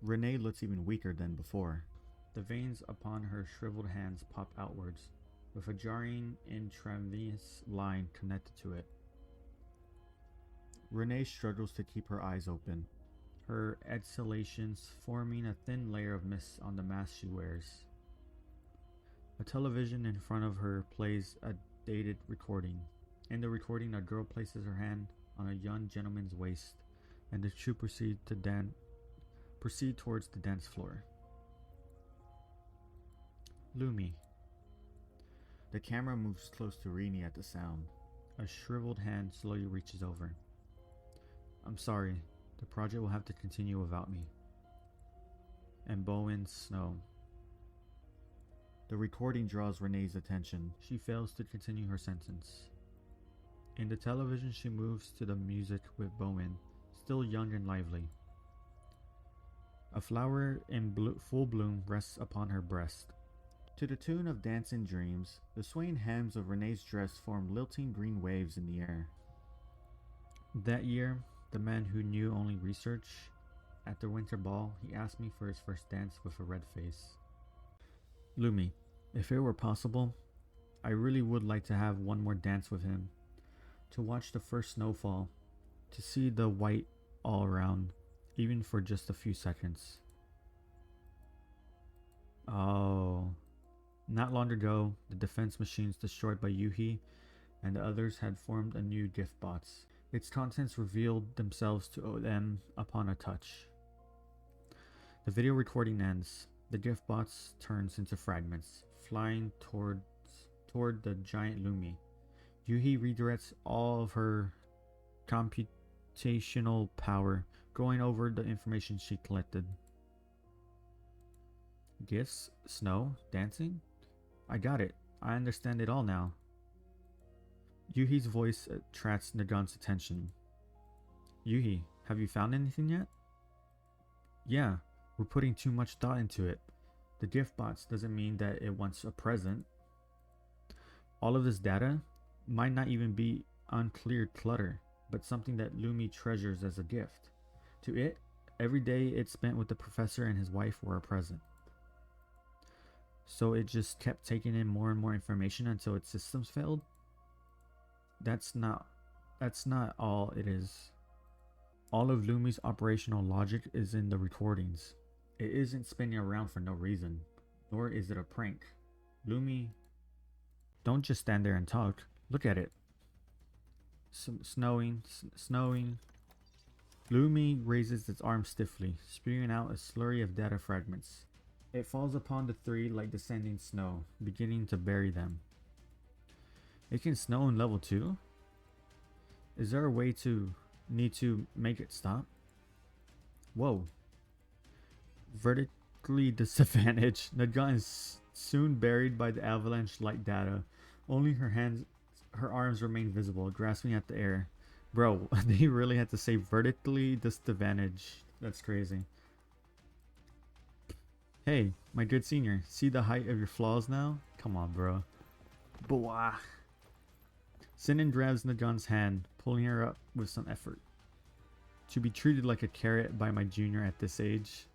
Renee looks even weaker than before. The veins upon her shriveled hands pop outwards, with a jarring intravenous line connected to it. Renee struggles to keep her eyes open, her exhalations forming a thin layer of mist on the mask she wears. A television in front of her plays a dated recording. In the recording, a girl places her hand on a young gentleman's waist, and the two proceed towards the dance floor. Lumi. The camera moves close to Rini at the sound. A shriveled hand slowly reaches over. I'm sorry, the project will have to continue without me. And Bowen Snow. The recording draws Renee's attention. She fails to continue her sentence. In the television, she moves to the music with Bowen, still young and lively. A flower in full bloom rests upon her breast. To the tune of Dancing Dreams, the swaying hems of Renee's dress form lilting green waves in the air. That year, the man who knew only research, at the winter ball, he asked me for his first dance with a red face. Lumi, if it were possible, I really would like to have one more dance with him. To watch the first snowfall, to see the white all around, even for just a few seconds. Oh. Not long ago, the defense machines destroyed by Yuhi and the others had formed a new gift box. Its contents revealed themselves to them upon a touch. The video recording ends. The gift box turns into fragments, flying toward the giant Lumi. Yuhi redirects all of her computational power going over the information she collected. Gifts, snow, dancing? I got it. I understand it all now. Yuhi's voice attracts Nagan's attention. Yuhi, have you found anything yet? Yeah, we're putting too much thought into it. The gift box doesn't mean that it wants a present. All of this data might not even be uncleared clutter, but something that Lumi treasures as a gift. To it, every day it spent with the professor and his wife were a present. So it just kept taking in more and more information until its systems failed? That's not all it is. All of Lumi's operational logic is in the recordings. It isn't spinning around for no reason, nor is it a prank. Lumi, don't just stand there and talk. Look at it. Snowing. Lumi raises its arm stiffly, spewing out a slurry of data fragments. It falls upon the three like descending snow, beginning to bury them. It can snow in level 2? Is there a way to need to make it stop? Whoa. Vertically disadvantaged. Nagan is soon buried by the avalanche light data. Only her arms remain visible, grasping at the air. Bro, they really had to say vertically disadvantaged. That's crazy. Hey, my good senior, see the height of your flaws now? Come on, bro. Blah. Sinan grabs Nagan's hand, pulling her up with some effort. To be treated like a carrot by my junior at this age.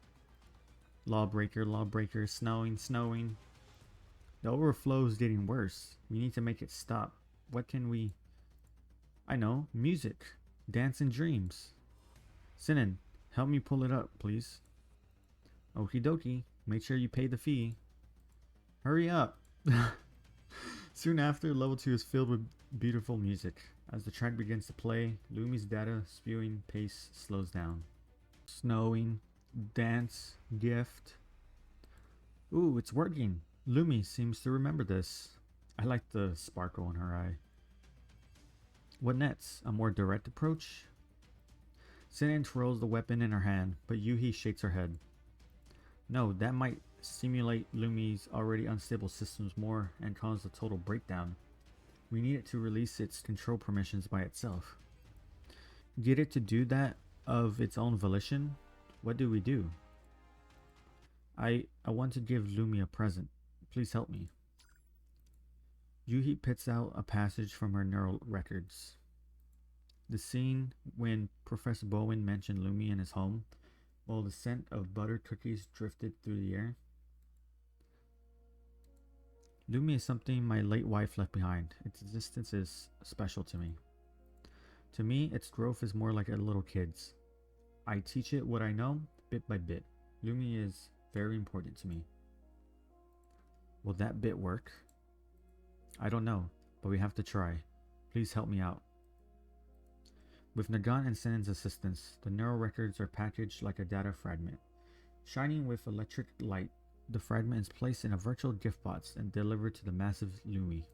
Lawbreaker, snowing. The overflow is getting worse. We need to make it stop. What can we... I know, music. Dance and dreams. Sinan, help me pull it up, please. Okie dokie. Make sure you pay the fee. Hurry up. Soon after, level 2 is filled with beautiful music. As the track begins to play, Lumi's data spewing pace slows down. Snowing, dance, gift. Ooh, it's working. Lumi seems to remember this. I like the sparkle in her eye. What next? A more direct approach? Sinan twirls the weapon in her hand, but Yuhi shakes her head. No, that might simulate Lumi's already unstable systems more and cause a total breakdown. We need it to release its control permissions by itself. Get it to do that of its own volition? What do we do? I want to give Lumi a present. Please help me. Yuhi pits out a passage from her neural records. The scene when Professor Bowen mentioned Lumi in his home, while the scent of buttered cookies drifted through the air. Lumi is something my late wife left behind. Its existence is special to me. To me, its growth is more like a little kid's. I teach it what I know, bit by bit. Lumi is very important to me. Will that bit work? I don't know, but we have to try. Please help me out. With Nagan and Sinan's assistance, the neural records are packaged like a data fragment. Shining with electric light, the fragment is placed in a virtual gift box and delivered to the massive Lumi.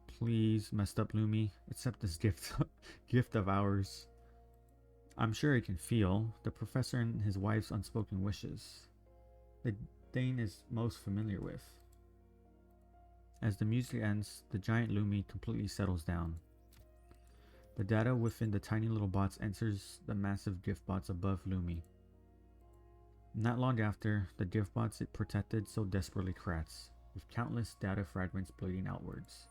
Please, messed up Lumi, accept this gift of ours. I'm sure it can feel the professor and his wife's unspoken wishes. The Dane is most familiar with. As the music ends, the giant Lumi completely settles down. The data within the tiny little box enters the massive gift box above Lumi. Not long after, the gift box it protected so desperately cracks, with countless data fragments bleeding outwards.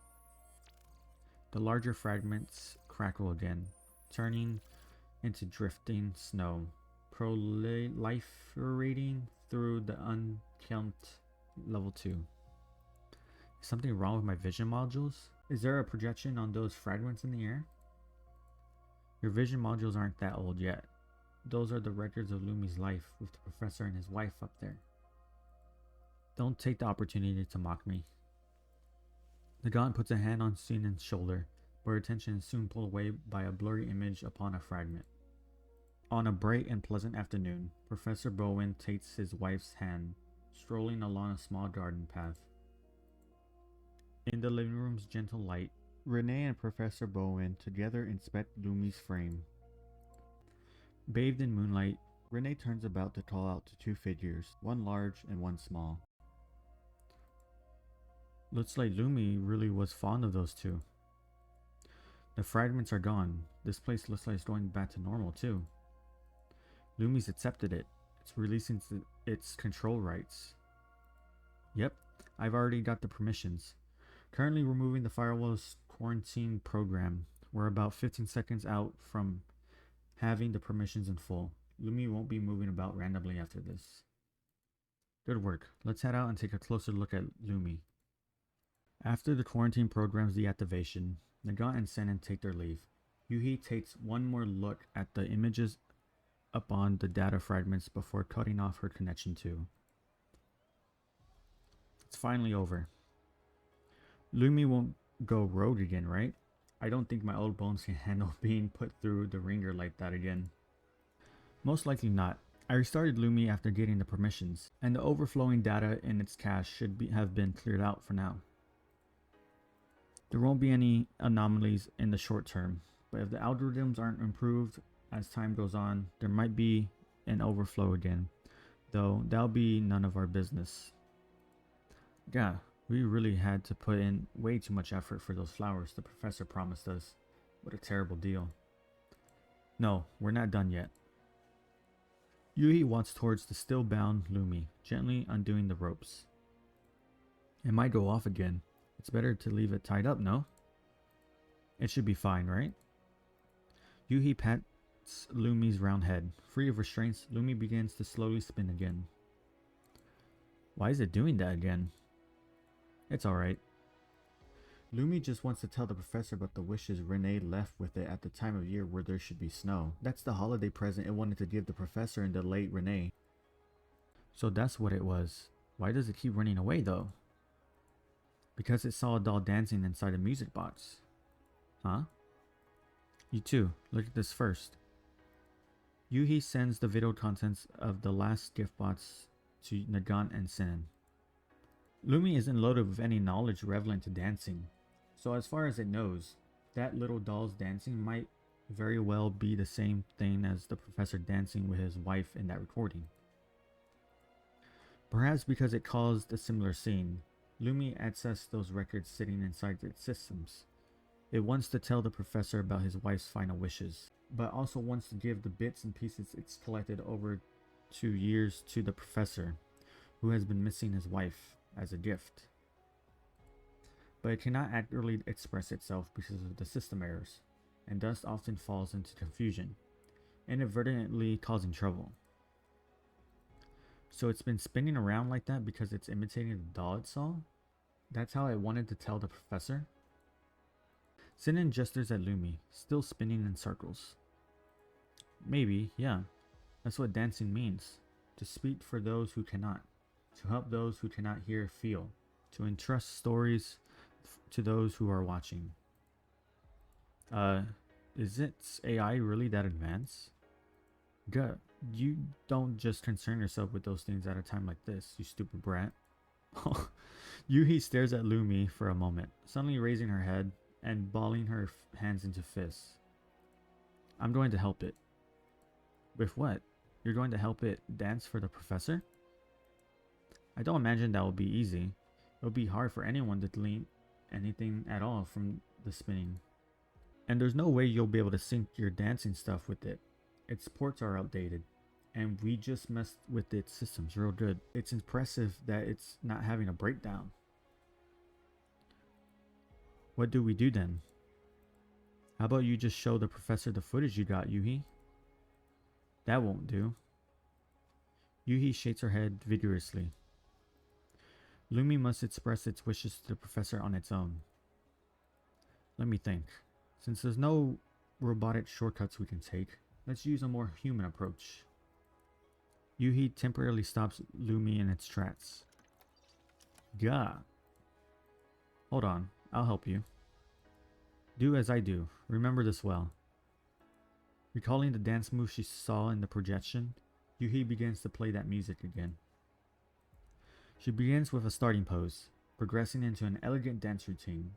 The larger fragments crackle again, turning into drifting snow, proliferating through the unkempt level 2. Is something wrong with my vision modules? Is there a projection on those fragments in the air? Your vision modules aren't that old yet. Those are the records of Lumi's life with the professor and his wife up there. Don't take the opportunity to mock me. Nagan puts a hand on Sinan's shoulder, but her attention is soon pulled away by a blurry image upon a fragment. On a bright and pleasant afternoon, Professor Bowen takes his wife's hand, strolling along a small garden path. In the living room's gentle light, Renee and Professor Bowen together inspect Lumi's frame. Bathed in moonlight, Renee turns about to call out to two figures, one large and one small. Looks like Lumi really was fond of those two. The fragments are gone. This place looks like it's going back to normal too. Lumi's accepted it. It's releasing its control rights. Yep, I've already got the permissions. Currently removing the firewall's quarantine program. We're about 15 seconds out from having the permissions in full. Lumi won't be moving about randomly after this. Good work. Let's head out and take a closer look at Lumi. After the quarantine program's deactivation, Nagant and Senin take their leave. Yuhi takes one more look at the images up on the data fragments before cutting off her connection too. It's finally over. Lumi won't go rogue again, right? I don't think my old bones can handle being put through the ringer like that again. Most likely not. I restarted Lumi after getting the permissions, and the overflowing data in its cache should have been cleared out for now. There won't be any anomalies in the short term, but if the algorithms aren't improved as time goes on, there might be an overflow again, though that'll be none of our business. Yeah, we really had to put in way too much effort for those flowers the professor promised us. What a terrible deal. No, we're not done yet. Yuhi walks towards the still bound Lumi, gently undoing the ropes. It might go off again. It's better to leave it tied up, no? It should be fine, right? Yuhi pats Lumi's round head. Free of restraints, Lumi begins to slowly spin again. Why is it doing that again? It's alright. Lumi just wants to tell the professor about the wishes Renee left with it at the time of year where there should be snow. That's the holiday present it wanted to give the professor and the late Renee. So that's what it was. Why does it keep running away though? Because it saw a doll dancing inside a music box. Huh? You too. Look at this first. Yuhi sends the video contents of the last gift box to Nagant and Senin. Lumi isn't loaded with any knowledge relevant to dancing, so as far as it knows, that little doll's dancing might very well be the same thing as the professor dancing with his wife in that recording. Perhaps because it caused a similar scene, Lumi accessed those records sitting inside its systems. It wants to tell the professor about his wife's final wishes, but also wants to give the bits and pieces it's collected over 2 years to the professor, who has been missing his wife, as a gift. But it cannot accurately express itself because of the system errors, and thus often falls into confusion, inadvertently causing trouble. So it's been spinning around like that because it's imitating the doll it saw? That's how it wanted to tell the professor? Senin gestures at Lumi, still spinning in circles. Maybe, yeah. That's what dancing means. To speak for those who cannot. To help those who cannot hear feel. To entrust stories to those who are watching. Is its AI really that advanced? Gut, you don't just concern yourself with those things at a time like this, you stupid brat. Yuhi stares at Lumi for a moment, suddenly raising her head and balling her hands into fists. I'm going to help it. With what? You're going to help it dance for the professor? I don't imagine that will be easy. It'll be hard for anyone to delete anything at all from the spinning. And there's no way you'll be able to sync your dancing stuff with it. Its ports are outdated, and we just messed with its systems real good. It's impressive that it's not having a breakdown. What do we do then? How about you just show the professor the footage you got, Yuhi? That won't do. Yuhi shakes her head vigorously. Lumi must express its wishes to the professor on its own. Let me think. Since there's no robotic shortcuts we can take, let's use a more human approach. Yuhi temporarily stops Lumi in its tracks. Gah. Hold on, I'll help you. Do as I do. Remember this well. Recalling the dance move she saw in the projection, Yuhi begins to play that music again. She begins with a starting pose, progressing into an elegant dance routine.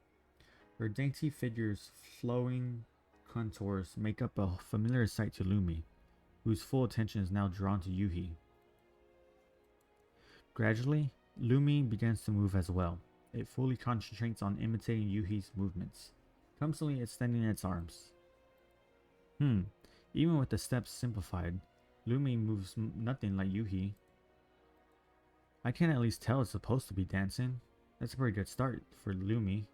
Her dainty figure's flowing contours make up a familiar sight to Lumi, whose full attention is now drawn to Yuhi. Gradually, Lumi begins to move as well. It fully concentrates on imitating Yuhi's movements, clumsily extending its arms. Even with the steps simplified, Lumi moves nothing like Yuhi. I can at least tell it's supposed to be dancing. That's a pretty good start for Lumi.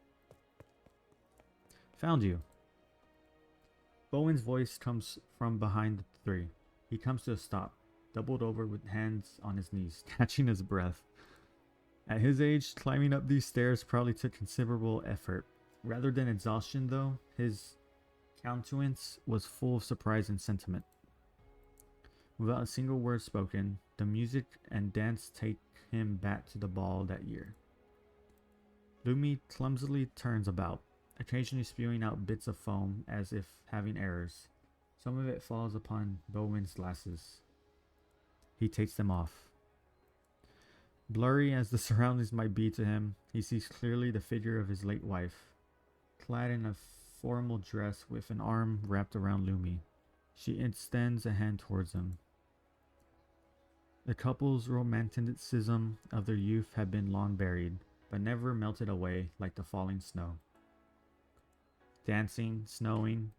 Found you. Bowen's voice comes from behind the three. He comes to a stop, doubled over with hands on his knees, catching his breath. At his age, climbing up these stairs probably took considerable effort. Rather than exhaustion though, his countenance was full of surprise and sentiment. Without a single word spoken, the music and dance take him back to the ball that year. Lumi clumsily turns about, occasionally spewing out bits of foam as if having errors. Some of it falls upon Bowen's glasses. He takes them off. Blurry as the surroundings might be to him, he sees clearly the figure of his late wife, clad in a formal dress with an arm wrapped around Lumi. She extends a hand towards him. The couple's romanticism of their youth had been long buried, but never melted away like the falling snow. Dancing, snowing.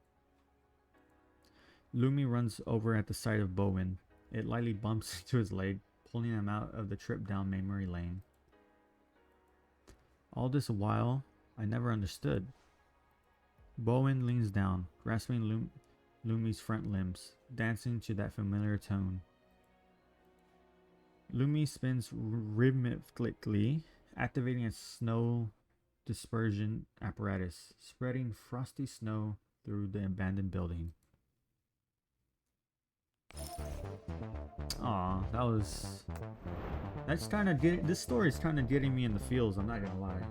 Lumi runs over at the sight of Bowen. It lightly bumps into his leg, pulling him out of the trip down memory lane. All this while, I never understood. Bowen leans down, grasping Lumi's front limbs, dancing to that familiar tone. Lumi spins rhythmically, activating a snow dispersion apparatus, spreading frosty snow through the abandoned building. Aw, that's kind of this story's kind of getting me in the feels, I'm not gonna lie.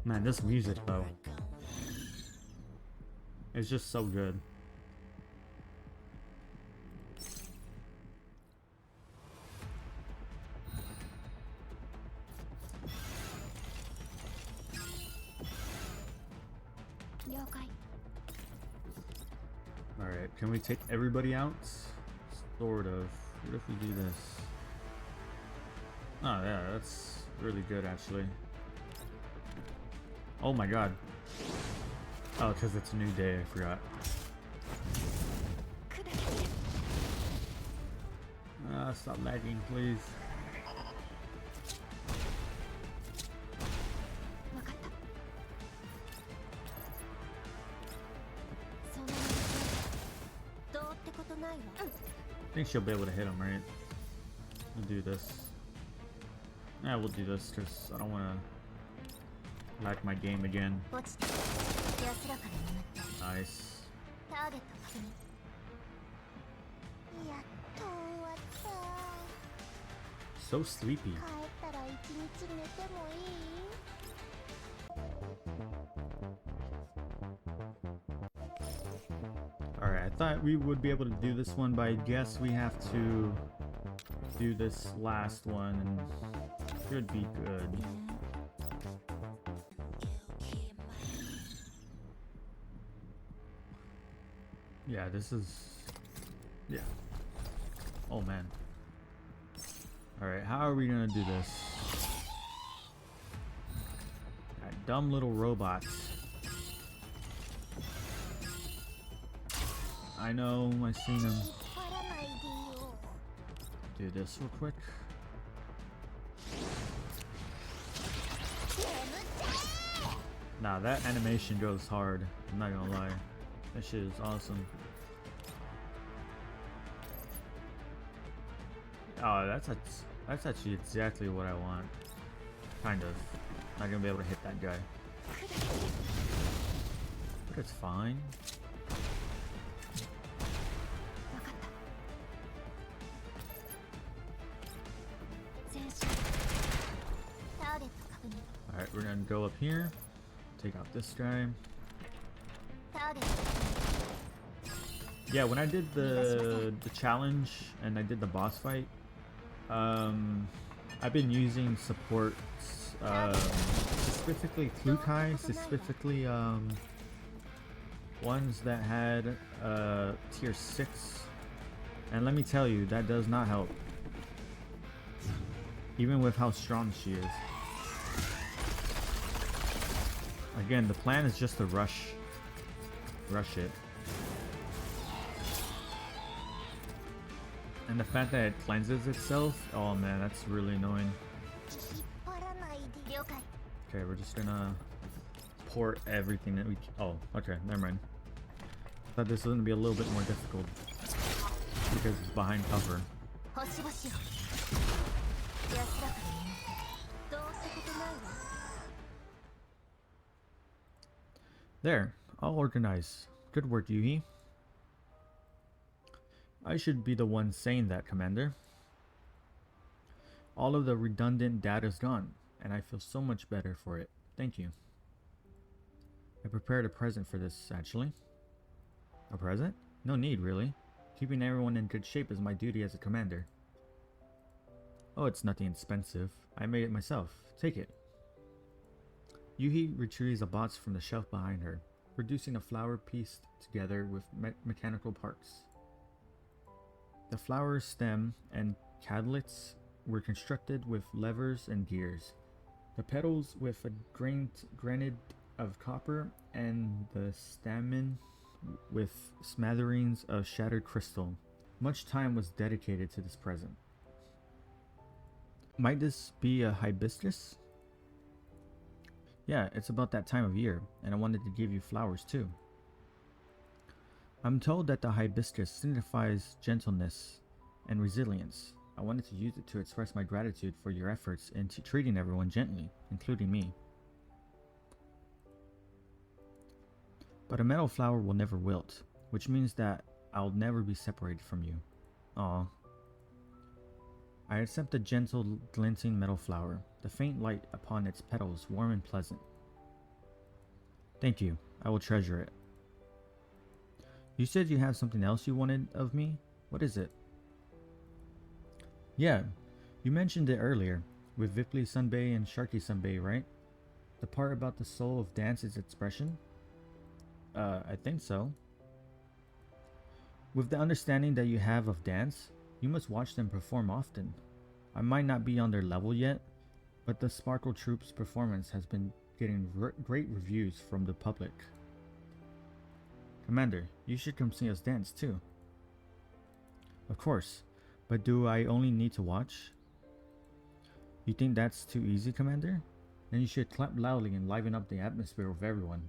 Man, this music though, it's just so good. Alright, can we take everybody out? Sort of. What if we do this? Oh yeah, that's really good actually. Oh my god. Oh, because it's a new day, I forgot. Stop lagging, please. I think she'll be able to hit him, right? We'll do this. Yeah, we'll do this because I don't want to lag my game again. Nice. So sleepy. Alright, I thought we would be able to do this one, but I guess we have to do this last one and should be good. Yeah, this is... yeah. Oh man. Alright, how are we gonna do this? That dumb little robots. I know, I've seen him. Do this real quick. Nah, that animation goes hard. I'm not gonna lie. That shit is awesome. Oh, that's actually exactly what I want. Kind of. Not gonna be able to hit that guy. But it's fine. Alright, we're gonna go up here. Take out this guy. Yeah, when I did the challenge and I did the boss fight, I've been using supports, specifically Klukai, specifically ones that had tier 6. And let me tell you, that does not help. Even with how strong she is. Again, the plan is just to rush it. And the fact that it cleanses itself, oh man, that's really annoying. Okay, we're just gonna pour everything that we... Oh, okay, never mind. Thought this was gonna be a little bit more difficult because it's behind cover. There, all organized. Good work, Yuhi. I should be the one saying that, Commander. All of the redundant data is gone, and I feel so much better for it. Thank you. I prepared a present for this, actually. A present? No need, really. Keeping everyone in good shape is my duty as a commander. Oh, it's nothing expensive. I made it myself. Take it. Yuhi retrieves a box from the shelf behind her, producing a flower pieced together with mechanical parts. The flower stem and cadlets were constructed with levers and gears. The petals with a granite of copper, and the stamen with smatterings of shattered crystal. Much time was dedicated to this present. Might this be a hibiscus? Yeah, it's about that time of year, and I wanted to give you flowers too. I'm told that the hibiscus signifies gentleness and resilience. I wanted to use it to express my gratitude for your efforts in treating everyone gently, including me. But a metal flower will never wilt, which means that I'll never be separated from you. Aw. I accept the gentle, glinting metal flower, the faint light upon its petals warm and pleasant. Thank you. I will treasure it. You said you have something else you wanted of me? What is it? Yeah, you mentioned it earlier, with Vipli Sunbay and Sharky Sunbay, right? The part about the soul of dance's expression? I think so. With the understanding that you have of dance, you must watch them perform often. I might not be on their level yet, but the Sparkle Troop's performance has been getting great reviews from the public. Commander, you should come see us dance too. Of course, but do I only need to watch? You think that's too easy, Commander? Then you should clap loudly and liven up the atmosphere with everyone.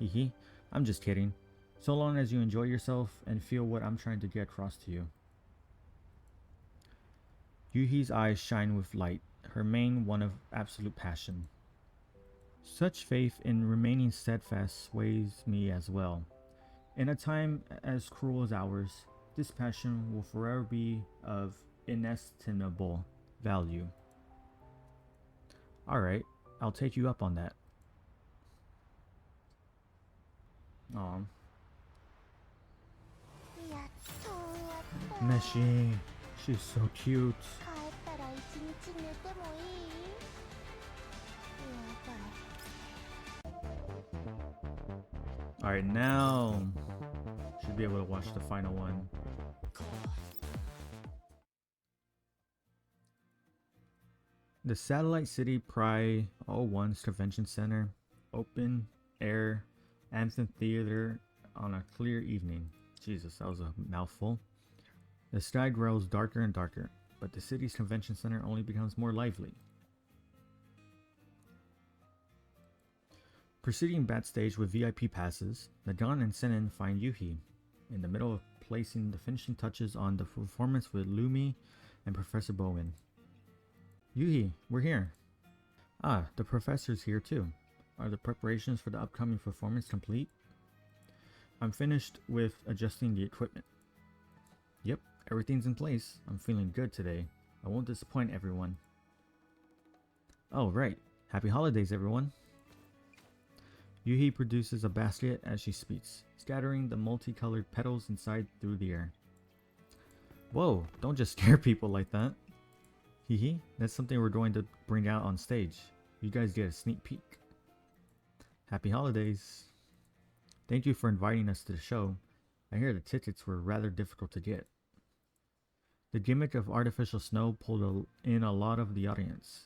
Hehe, I'm just kidding. So long as you enjoy yourself and feel what I'm trying to get across to you. Yuhi's eyes shine with light, her mane one of absolute passion. Such faith in remaining steadfast sways me as well. In a time as cruel as ours, this passion will forever be of inestimable value. Alright, I'll take you up on that. Aw. Meshi, she's so cute. Alright, now should be able to watch the final one. The Satellite City Pri 01's Convention Center, open air amphitheater on a clear evening. Jesus, that was a mouthful. The sky grows darker and darker, but the city's convention center only becomes more lively. Proceeding backstage with VIP passes, Nagan and Senin find Yuhi in the middle of placing the finishing touches on the performance with Lumi and Professor Bowen. Yuhi, we're here. Ah, the professor's here too. Are the preparations for the upcoming performance complete? I'm finished with adjusting the equipment. Yep, everything's in place. I'm feeling good today. I won't disappoint everyone. Oh, right. Happy holidays, everyone. Yuhi produces a basket as she speaks, scattering the multicolored petals inside through the air. Whoa, don't just scare people like that. Hehe, that's something we're going to bring out on stage. You guys get a sneak peek. Happy holidays. Thank you for inviting us to the show. I hear the tickets were rather difficult to get. The gimmick of artificial snow pulled in a lot of the audience.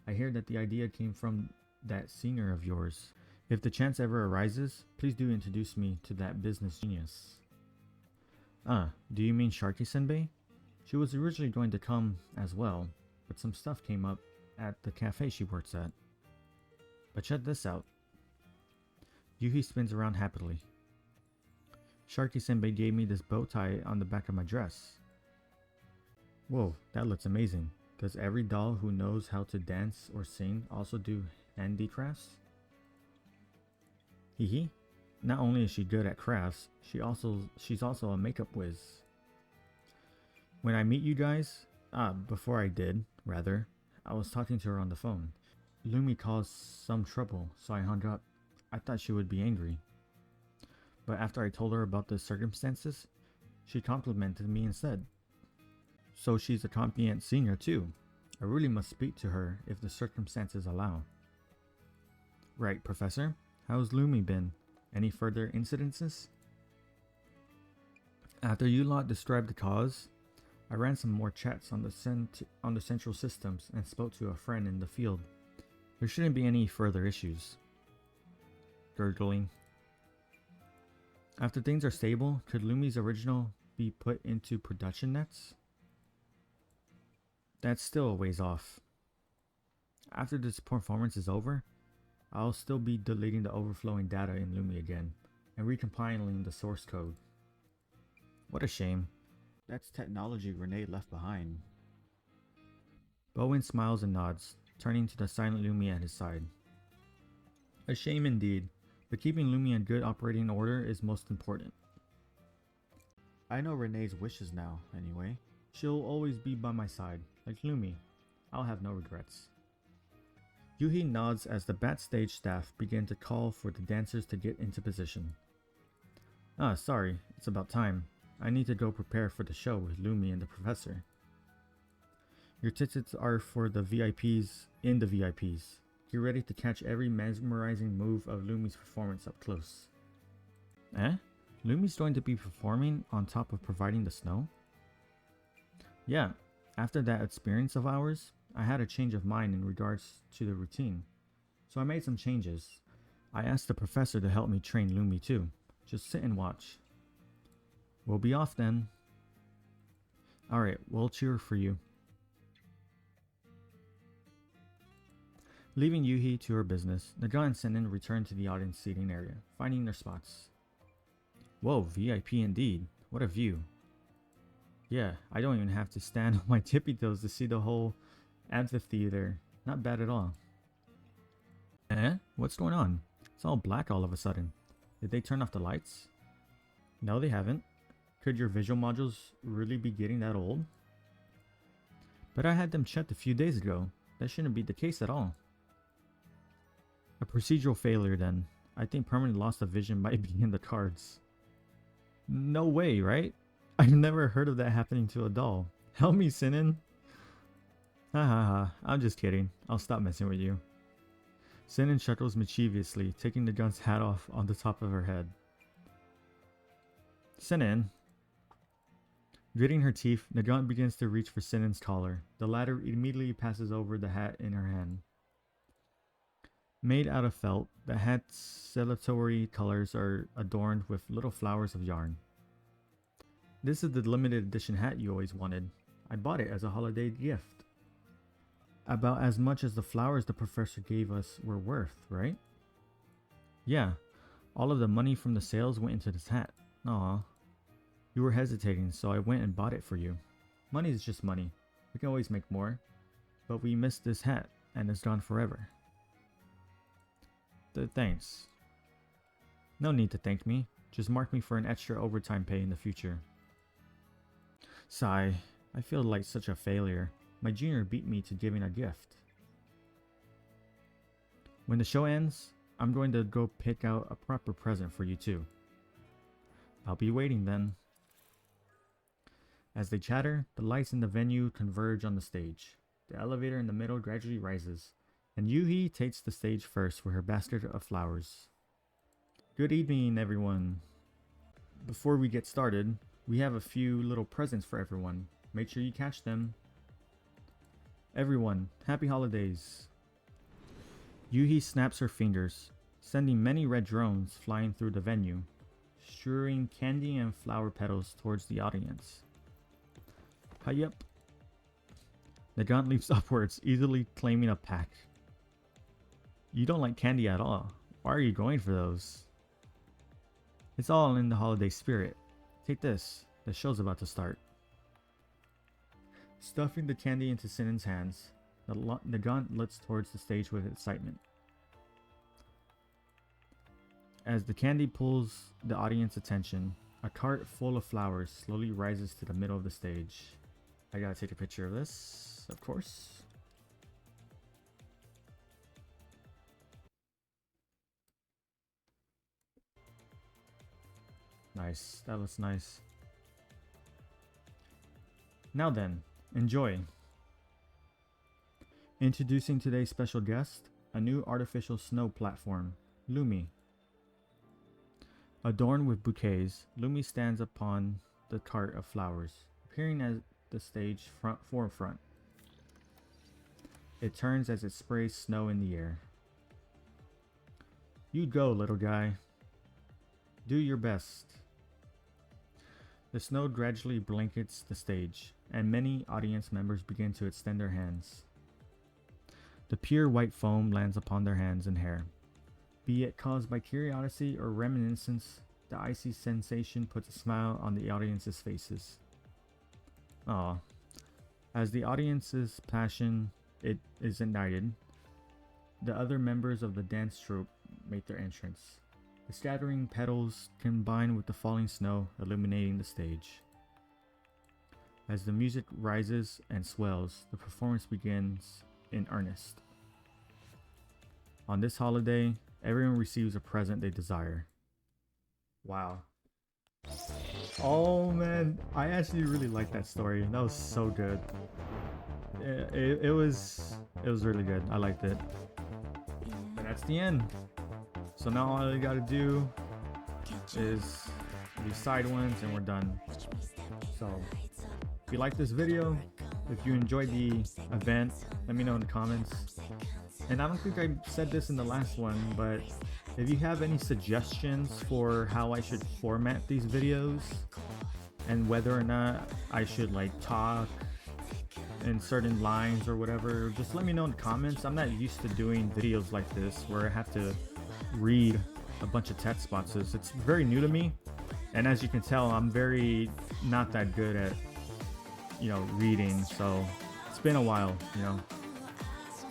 I hear that the idea came from that senior of yours. If the chance ever arises, please do introduce me to that business genius. Do you mean Sharky Senbei? She was originally going to come as well, but some stuff came up at the cafe she works at. But check this out. Yuhi spins around happily. Sharky Senbei gave me this bow tie on the back of my dress. Whoa, that looks amazing. Does every doll who knows how to dance or sing also do handicrafts? Hehe. Not only is she good at crafts, she's also a makeup whiz. When I meet you guys, before I did, rather, I was talking to her on the phone. Lumi caused some trouble, so I hung up. I thought she would be angry. But after I told her about the circumstances, she complimented me instead. So she's a competent senior too. I really must speak to her if the circumstances allow. Right, Professor. How's Lumi been? Any further incidences? After you lot described the cause, I ran some more chats on the central systems and spoke to a friend in the field. There shouldn't be any further issues. Gurgling. After things are stable, could Lumi's original be put into production nets? That's still a ways off. After this performance is over, I'll still be deleting the overflowing data in Lumi again, and recompiling the source code. What a shame. That's technology Renee left behind. Bowen smiles and nods, turning to the silent Lumi at his side. A shame indeed, but keeping Lumi in good operating order is most important. I know Renee's wishes now, anyway. She'll always be by my side, like Lumi. I'll have no regrets. Yuhi nods as the backstage staff begin to call for the dancers to get into position. Sorry, it's about time. I need to go prepare for the show with Lumi and the professor. Your tickets are for the VIPs in the VIPs. Get ready to catch every mesmerizing move of Lumi's performance up close. Lumi's going to be performing on top of providing the snow? Yeah, after that experience of ours, I had a change of mind in regards to the routine. So I made some changes. I asked the professor to help me train Lumi too. Just sit and watch. We'll be off then. Alright, we'll cheer for you. Leaving Yuhi to her business, Naga and Senen returned to the audience seating area, finding their spots. Whoa, VIP indeed. What a view. Yeah, I don't even have to stand on my tippy toes to see the whole amphitheater. Not bad at all. What's going on? It's all black all of a sudden. Did they turn off the lights? No, they haven't. Could your visual modules really be getting that old? But I had them checked a few days ago. That shouldn't be the case at all. A procedural failure then. I think permanent loss of vision might be in the cards. No way, right? I've never heard of that happening to a doll. Help me, Sinin. I'm just kidding. I'll stop messing with you. Sinin chuckles mischievously, taking the gun's hat off on the top of her head. Sinin. Gritting her teeth, Nagant begins to reach for Sinin's collar. The latter immediately passes over the hat in her hand. Made out of felt, the hat's celebratory colors are adorned with little flowers of yarn. This is the limited edition hat you always wanted. I bought it as a holiday gift. About as much as the flowers the professor gave us were worth, right? Yeah, all of the money from the sales went into this hat. Aw. You were hesitating, so I went and bought it for you. Money is just money. We can always make more. But we missed this hat, and it's gone forever. Thanks. No need to thank me. Just mark me for an extra overtime pay in the future. Sigh. I feel like such a failure. My junior beat me to giving a gift. When the show ends, I'm going to go pick out a proper present for you too. I'll be waiting then. As they chatter, the lights in the venue converge on the stage. The elevator in the middle gradually rises, and Yuhi takes the stage first with her basket of flowers. Good evening, everyone. Before we get started, we have a few little presents for everyone. Make sure you catch them. Everyone, happy holidays. Yuhi snaps her fingers, sending many red drones flying through the venue, strewing candy and flower petals towards the audience. Hayup. The gaunt leaps upwards, easily claiming a pack. You don't like candy at all. Why are you going for those? It's all in the holiday spirit. Take this. The show's about to start. Stuffing the candy into Sinan's hands, the gaunt looks towards the stage with excitement. As the candy pulls the audience attention, a cart full of flowers slowly rises to the middle of the stage. I gotta take a picture of this, of course. Nice, that looks nice. Now then, enjoy. Introducing today's special guest, a new artificial snow platform, Lumi. Adorned with bouquets, Lumi stands upon the cart of flowers, appearing at the stage forefront. It turns as it sprays snow in the air. You go, little guy. Do your best. The snow gradually blankets the stage, and many audience members begin to extend their hands. The pure white foam lands upon their hands and hair. Be it caused by curiosity or reminiscence, the icy sensation puts a smile on the audience's faces. Aw. As the audience's passion is ignited, the other members of the dance troupe make their entrance. The scattering petals combine with the falling snow, illuminating the stage. As the music rises and swells, the performance begins in earnest. On this holiday, everyone receives a present they desire. Wow. Oh man, I actually really like that story. That was so good. It was really good. I liked it. And that's the end. So now all you gotta do is these side ones and we're done. So if you like this video, if you enjoyed the event, let me know in the comments. And I don't think I said this in the last one, but if you have any suggestions for how I should format these videos and whether or not I should like talk in certain lines or whatever, just let me know in the comments. I'm not used to doing videos like this where I have to read a bunch of text boxes. It's very new to me, and as you can tell, I'm very not that good at reading, so it's been a while.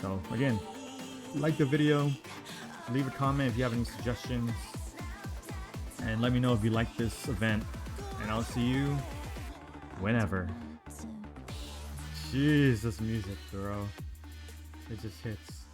So again, like the video, leave a comment if you have any suggestions, and let me know if you like this event, and I'll see you whenever. Jeez, this music, bro, it just hits.